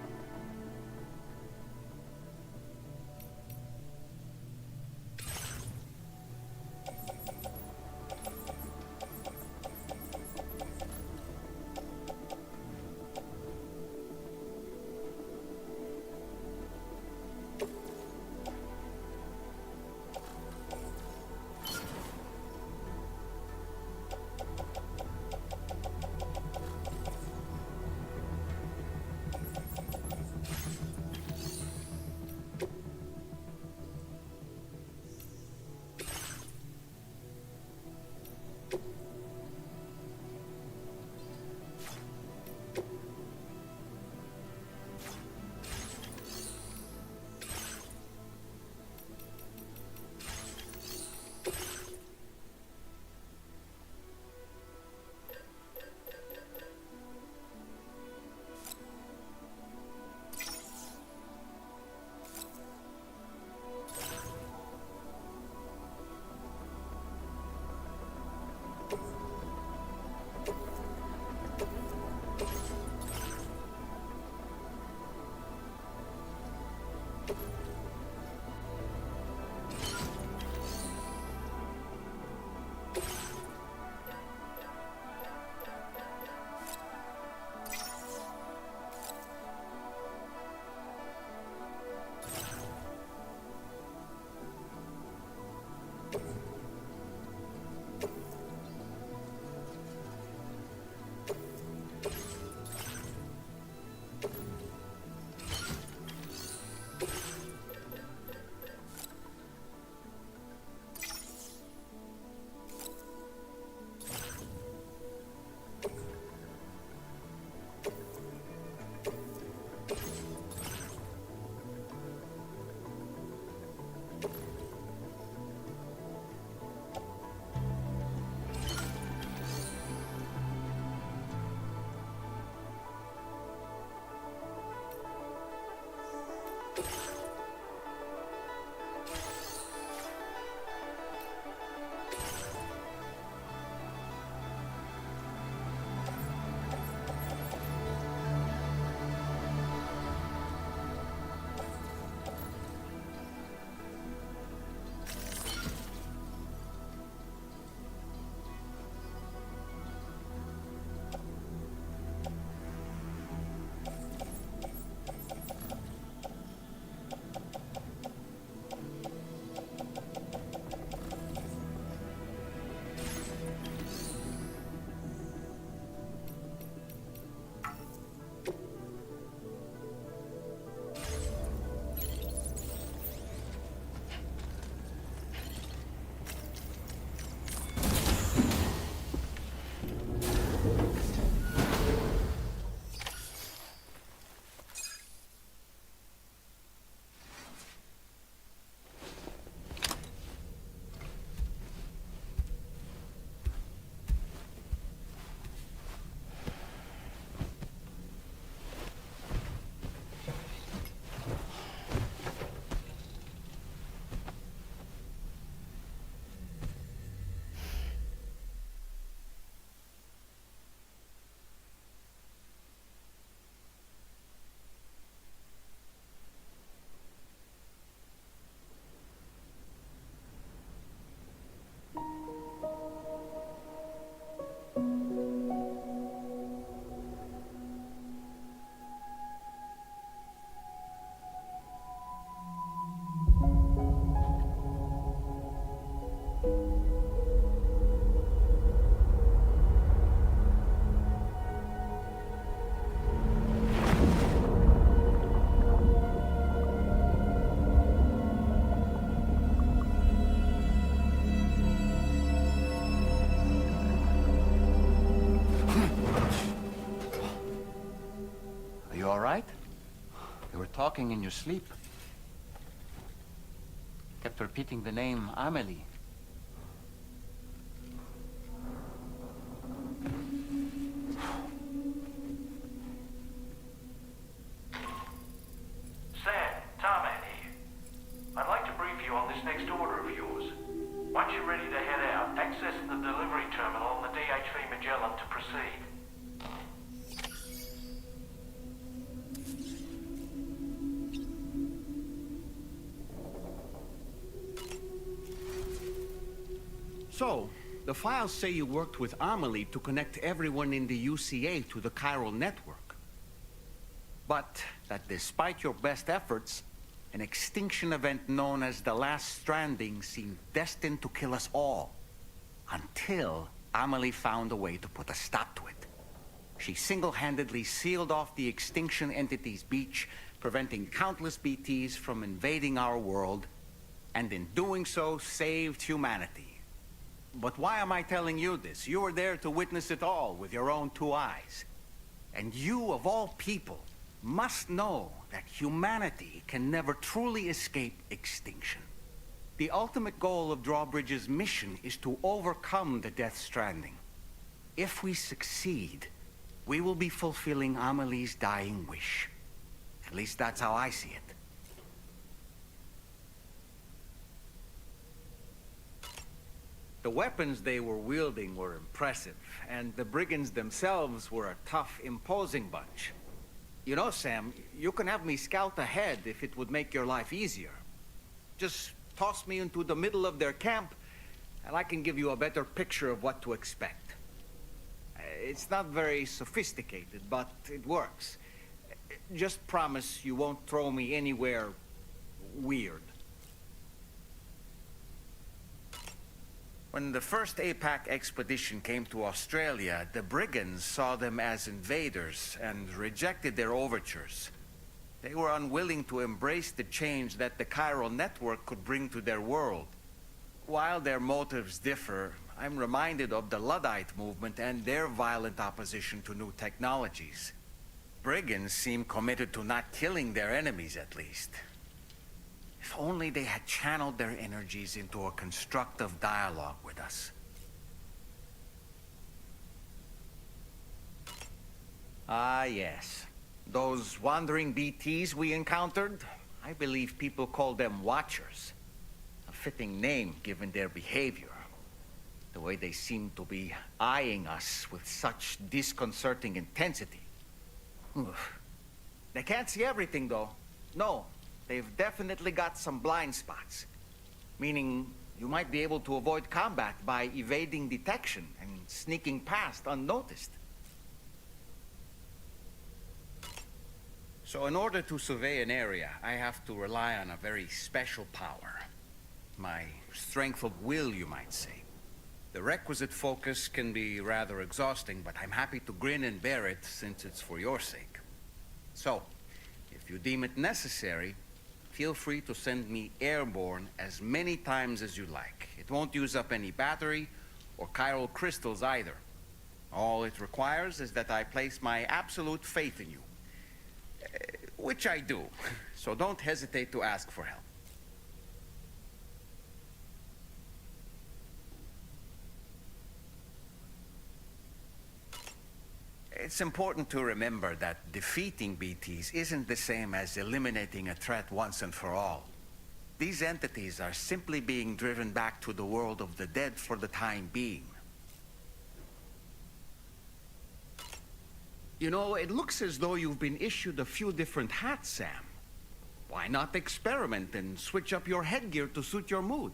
You were talking in your sleep. Kept repeating the name Amelie. Sam, Tarman here. I'd like to brief you on this next order of yours. Once you're ready to head out, access the delivery terminal on the DHV Magellan to proceed. So, the files say you worked with Amelie to connect everyone in the UCA to the Chiral Network. But that despite your best efforts, an extinction event known as the Last Stranding seemed destined to kill us all. Until Amelie found a way to put a stop to it. She single-handedly sealed off the extinction entity's beach, preventing countless BTs from invading our world, and in doing so, saved humanity. But why am I telling you this? You were there to witness it all with your own 2 eyes. And you, of all people, must know that humanity can never truly escape extinction. The ultimate goal of Drawbridge's mission is to overcome the Death Stranding. If we succeed, we will be fulfilling Amelie's dying wish. At least that's how I see it. The weapons they were wielding were impressive, and the brigands themselves were a tough, imposing bunch. You know, Sam, you can have me scout ahead if it would make your life easier. Just toss me into the middle of their camp, and I can give you a better picture of what to expect. It's not very sophisticated, but it works. Just promise you won't throw me anywhere weird. When the first APAC expedition came to Australia, the brigands saw them as invaders and rejected their overtures. They were unwilling to embrace the change that the Chiral Network could bring to their world. While their motives differ, I'm reminded of the Luddite movement and their violent opposition to new technologies. Brigands seem committed to not killing their enemies, at least. If only they had channeled their energies into a constructive dialogue with us. Ah, yes. Those wandering BTs we encountered, I believe people call them Watchers. A fitting name given their behavior. The way they seem to be eyeing us with such disconcerting intensity. Oof. They can't see everything, though. No. They've definitely got some blind spots. Meaning, you might be able to avoid combat by evading detection and sneaking past unnoticed. So in order to survey an area, I have to rely on a very special power. My strength of will, you might say. The requisite focus can be rather exhausting, but I'm happy to grin and bear it since it's for your sake. So, if you deem it necessary, feel free to send me airborne as many times as you like. It won't use up any battery or chiral crystals either. All it requires is that I place my absolute faith in you. Which I do, so don't hesitate to ask for help. It's important to remember that defeating BTs isn't the same as eliminating a threat once and for all. These entities are simply being driven back to the world of the dead for the time being. You know, it looks as though you've been issued a few different hats, Sam. Why not experiment and switch up your headgear to suit your mood?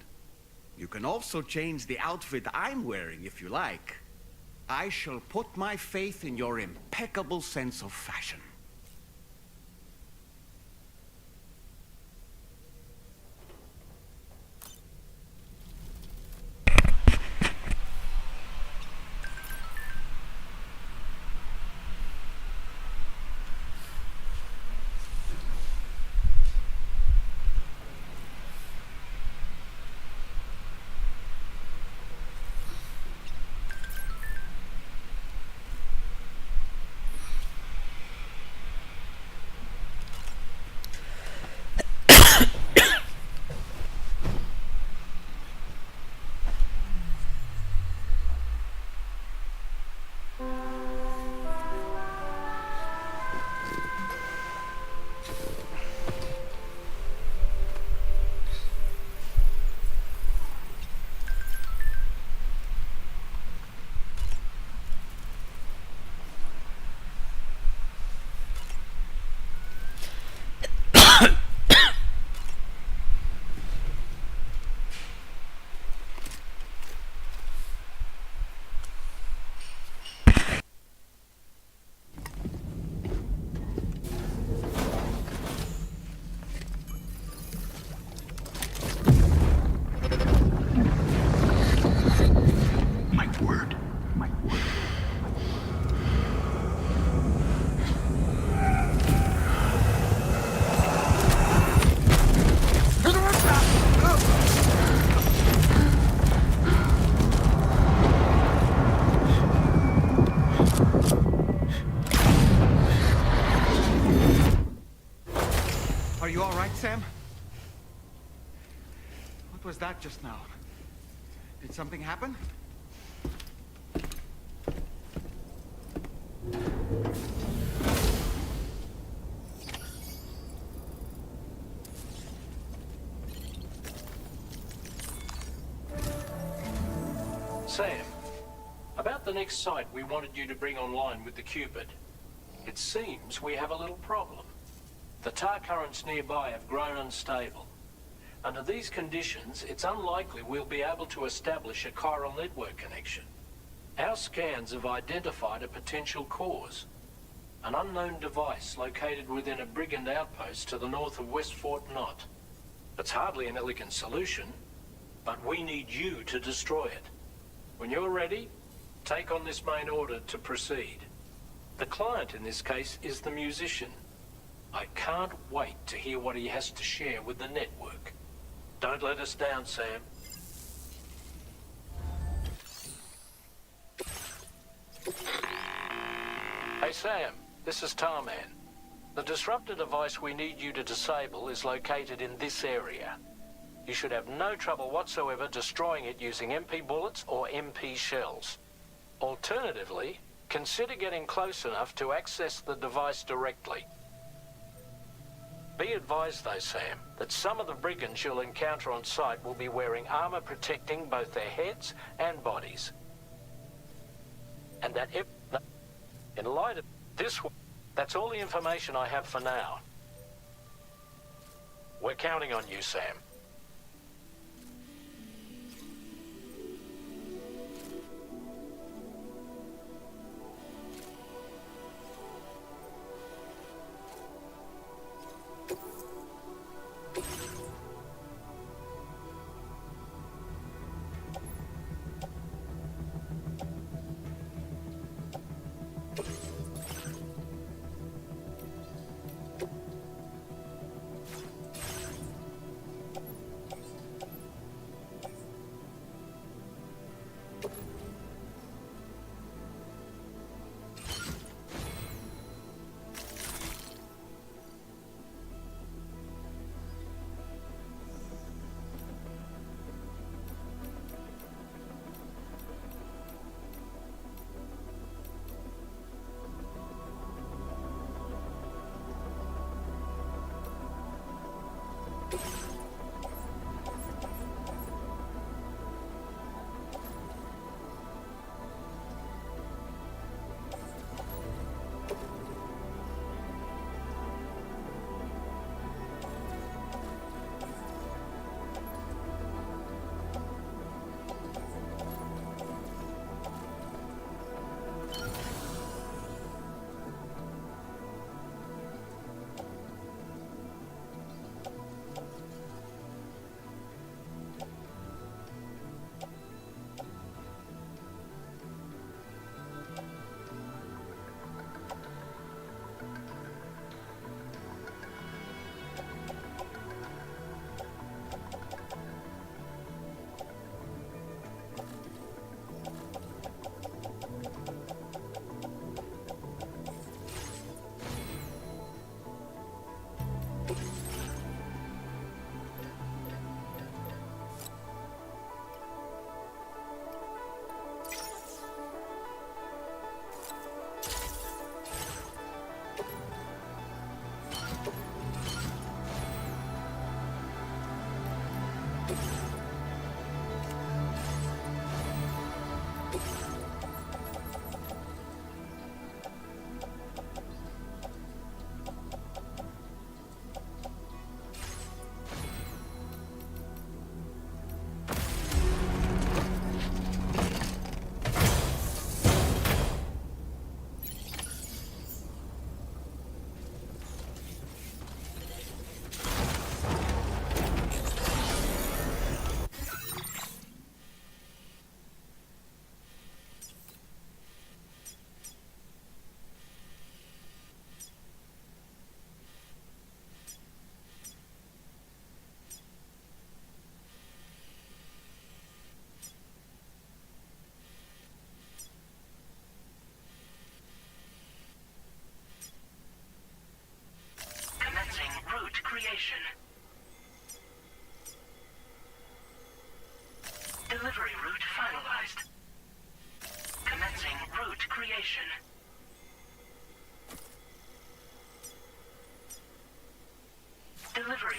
You can also change the outfit I'm wearing if you like. I shall put my faith in your impeccable sense of fashion. right, Sam? What was that just now? Did something happen? Sam, about the next site we wanted you to bring online with the Cupid. It seems we have a little problem. The tar currents nearby have grown unstable. Under these conditions, it's unlikely we'll be able to establish a chiral network connection. Our scans have identified a potential cause. An unknown device located within a brigand outpost to the north of West Fort Knot. It's hardly an elegant solution, but we need you to destroy it. When you're ready, take on this main order to proceed. The client in this case is the musician. I can't wait to hear what he has to share with the network. Don't let us down, Sam. Hey, Sam, this is Tarman. The disruptor device we need you to disable is located in this area. You should have no trouble whatsoever destroying it using MP bullets or MP shells. Alternatively, consider getting close enough to access the device directly. Be advised though, Sam, that some of the brigands you'll encounter on site will be wearing armor protecting both their heads and bodies. And that if... in light of this... that's all the information I have for now. We're counting on you, Sam. creation. Delivery route finalized. Commencing route creation. Delivery.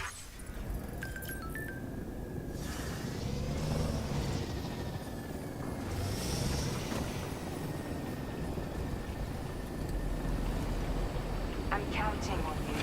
I'm counting on you.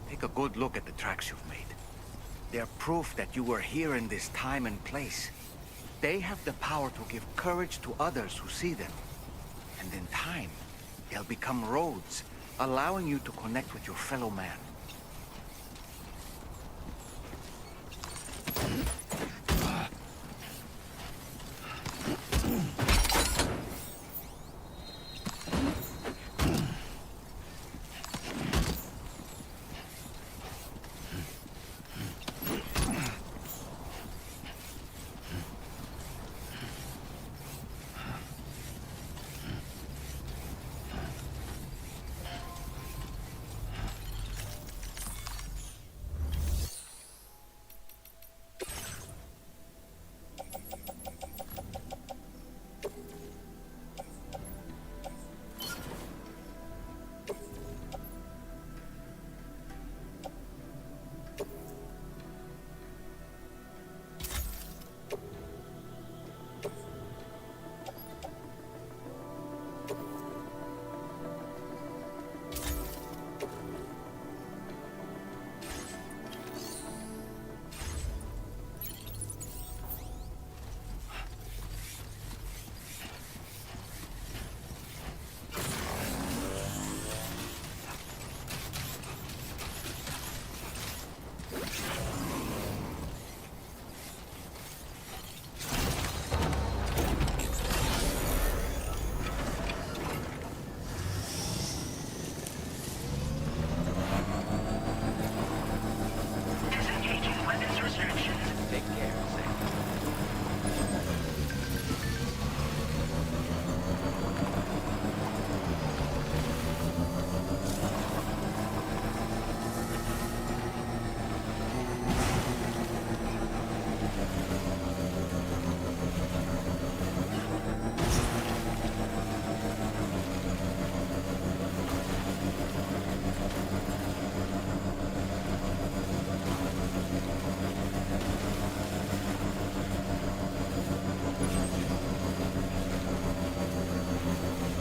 Take a good look at the tracks you've made. They're proof that you were here in this time and place. They have the power to give courage to others who see them. And in time, they'll become roads, allowing you to connect with your fellow man.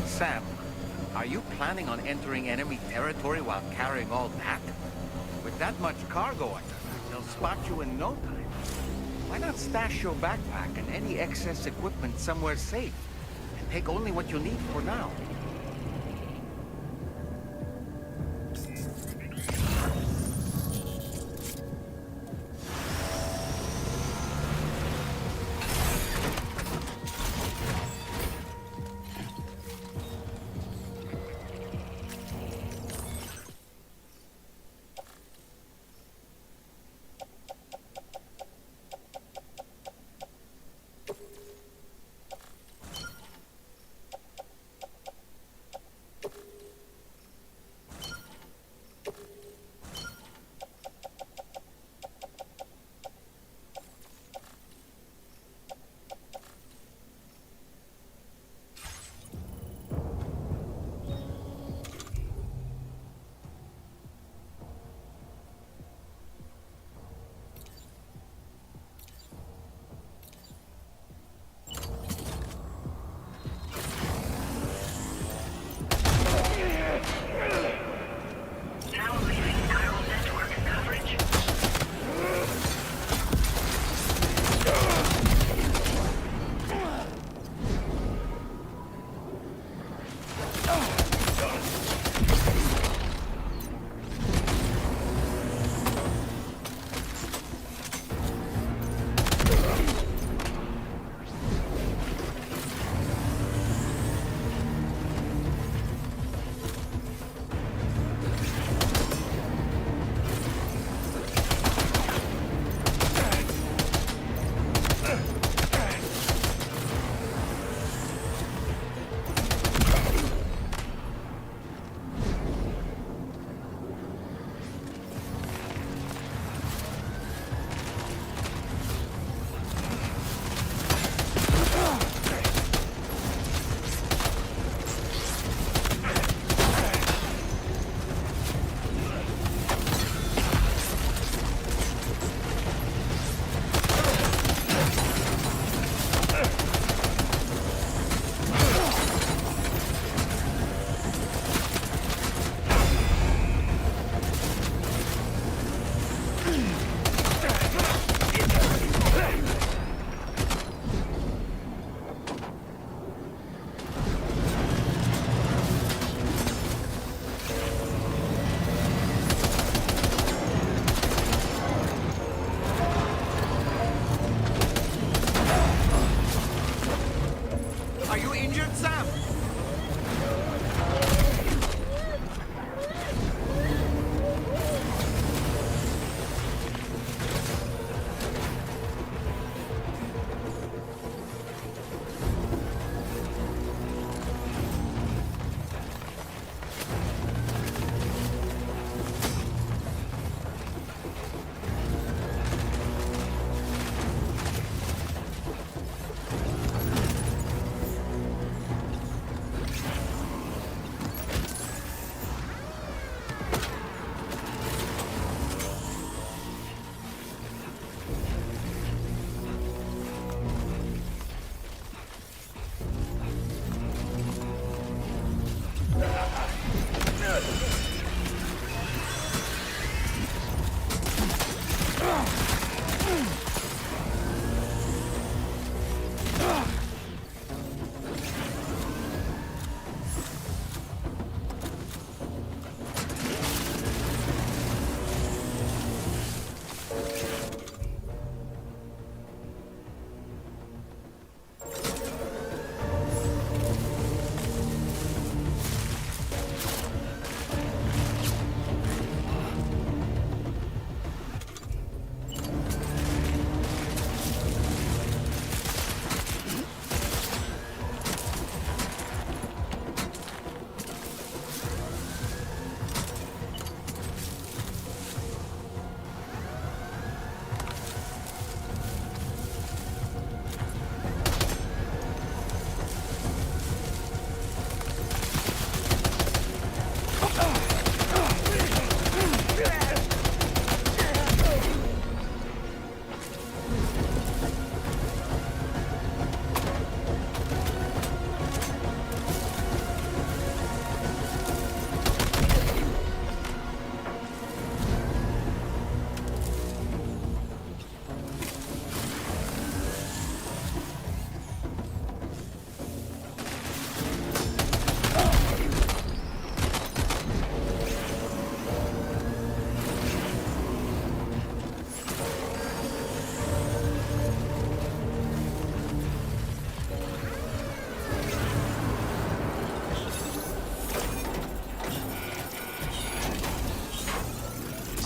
Sam, are you planning on entering enemy territory while carrying all that? With that much cargo under, they'll spot you in no time. Why not stash your backpack and any excess equipment somewhere safe, and take only what you need for now?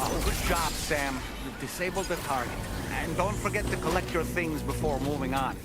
Oh, good job, Sam. You've disabled the target. And don't forget to collect your things before moving on.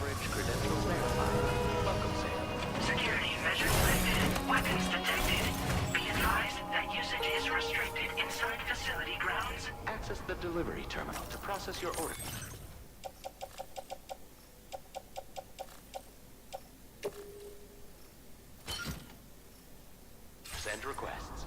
Drawbridge credentials verified. Welcome, Sam. Security measures lifted. Weapons detected. Be advised that usage is restricted inside facility grounds. Access the delivery terminal to process your order. Send requests.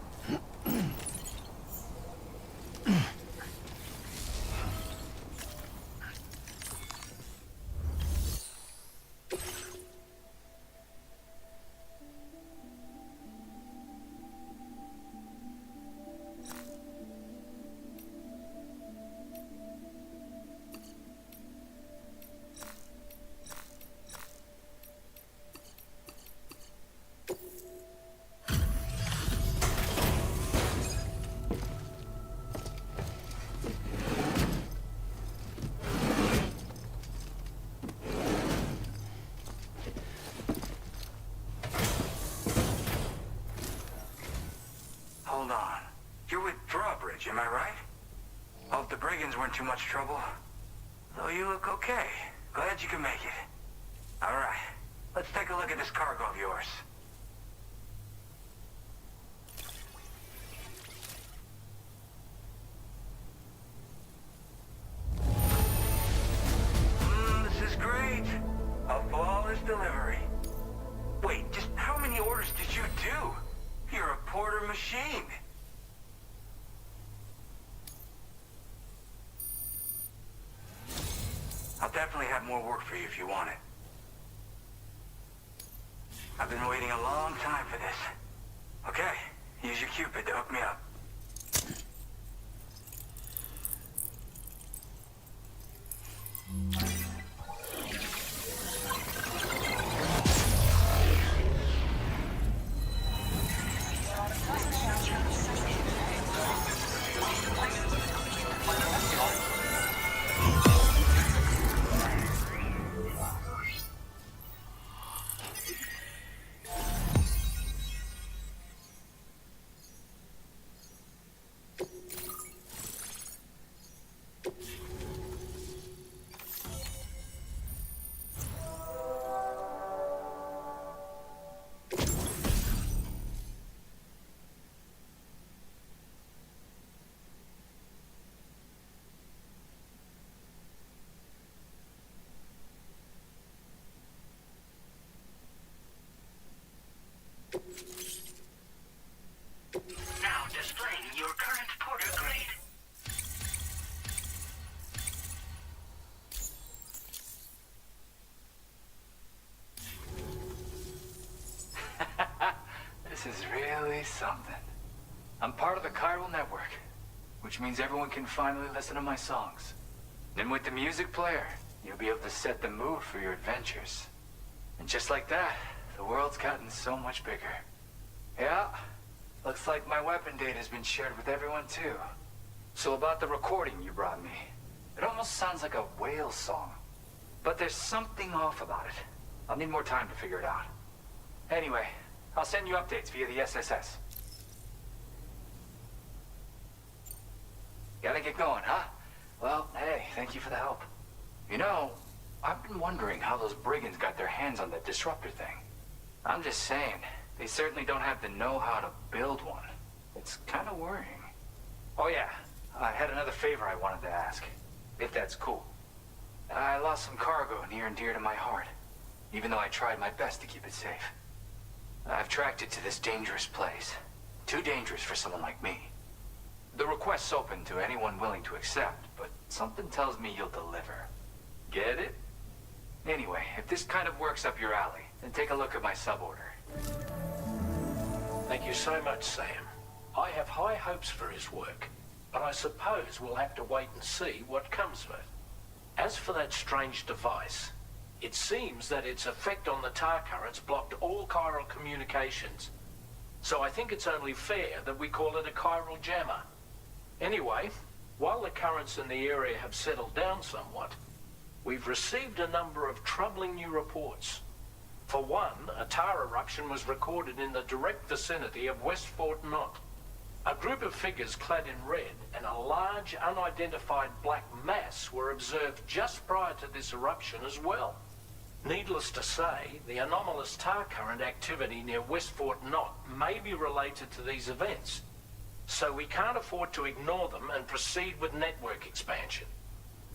Hold on. You're with Drawbridge, am I right? Hope the brigands weren't too much trouble. Though you look okay. Glad you can make it. Alright, let's take a look at this cargo of yours. This is great. A flawless delivery. Wait, just how many orders did you do? You're a porter machine. I'll definitely have more work for you if you want it. I've been waiting a long time for this. Okay, use your Cupid to hook me up. Now displaying your current porter grade. This is really something. I'm part of the Chiral Network, which means everyone can finally listen to my songs. Then with the music player, you'll be able to set the mood for your adventures. And just like that, the world's gotten so much bigger. Yeah, looks like my weapon data has been shared with everyone too. So about the recording you brought me, it almost sounds like a whale song. But there's something off about it. I'll need more time to figure it out. Anyway, I'll send you updates via the SSS. Gotta get going, huh? Well, hey, thank you for the help. You know, I've been wondering how those brigands got their hands on that disruptor thing. I'm just saying, they certainly don't have the know-how to build one. It's kind of worrying. Oh yeah, I had another favor I wanted to ask, if that's cool. I lost some cargo near and dear to my heart, even though I tried my best to keep it safe. I've tracked it to this dangerous place. Too dangerous for someone like me. The request's open to anyone willing to accept, but something tells me you'll deliver. Get it? Anyway, if this kind of works up your alley, then take a look at my suborder. Thank you so much, Sam. I have high hopes for his work, but I suppose we'll have to wait and see what comes of it. As for that strange device, it seems that its effect on the tar currents blocked all chiral communications. So I think it's only fair that we call it a chiral jammer. Anyway, while the currents in the area have settled down somewhat, we've received a number of troubling new reports. For one, a tar eruption was recorded in the direct vicinity of West Fort Knot. A group of figures clad in red and a large unidentified black mass were observed just prior to this eruption as well. Needless to say, the anomalous tar current activity near West Fort Knot may be related to these events. So we can't afford to ignore them and proceed with network expansion.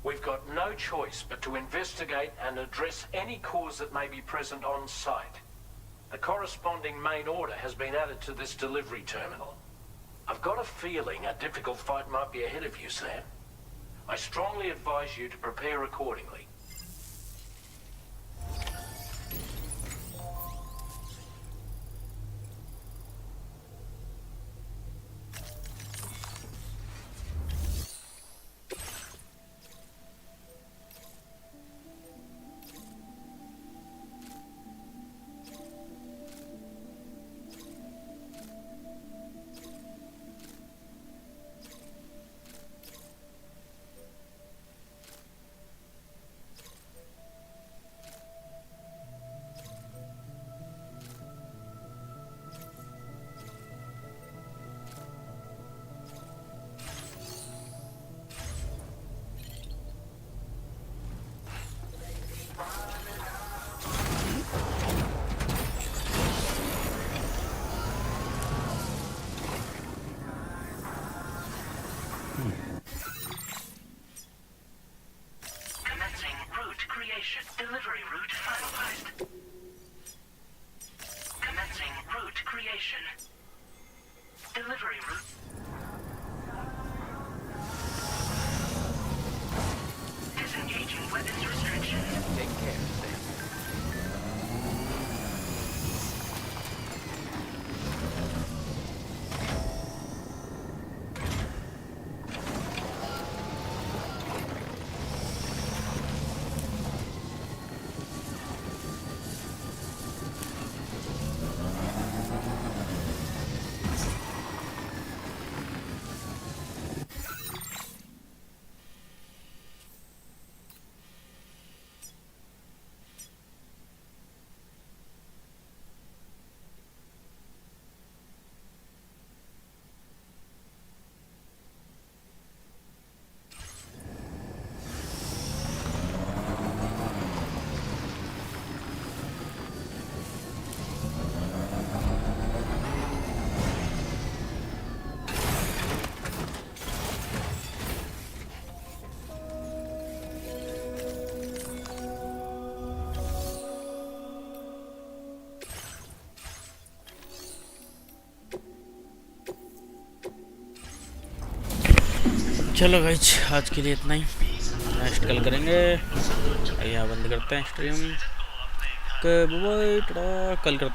We've got no choice but to investigate and address any cause that may be present on site. The corresponding main order has been added to this delivery terminal. I've got a feeling a difficult fight might be ahead of you, Sam. I strongly advise you to prepare accordingly. Delivery route finalized. Commencing route creation. Delivery route. Disengaging weapons restriction. Take care, Sam. चलो guys आज के लिए इतना ही, next कल करेंगे। यहाँ बंद करते हैं स्ट्रीम, कल करते हैं।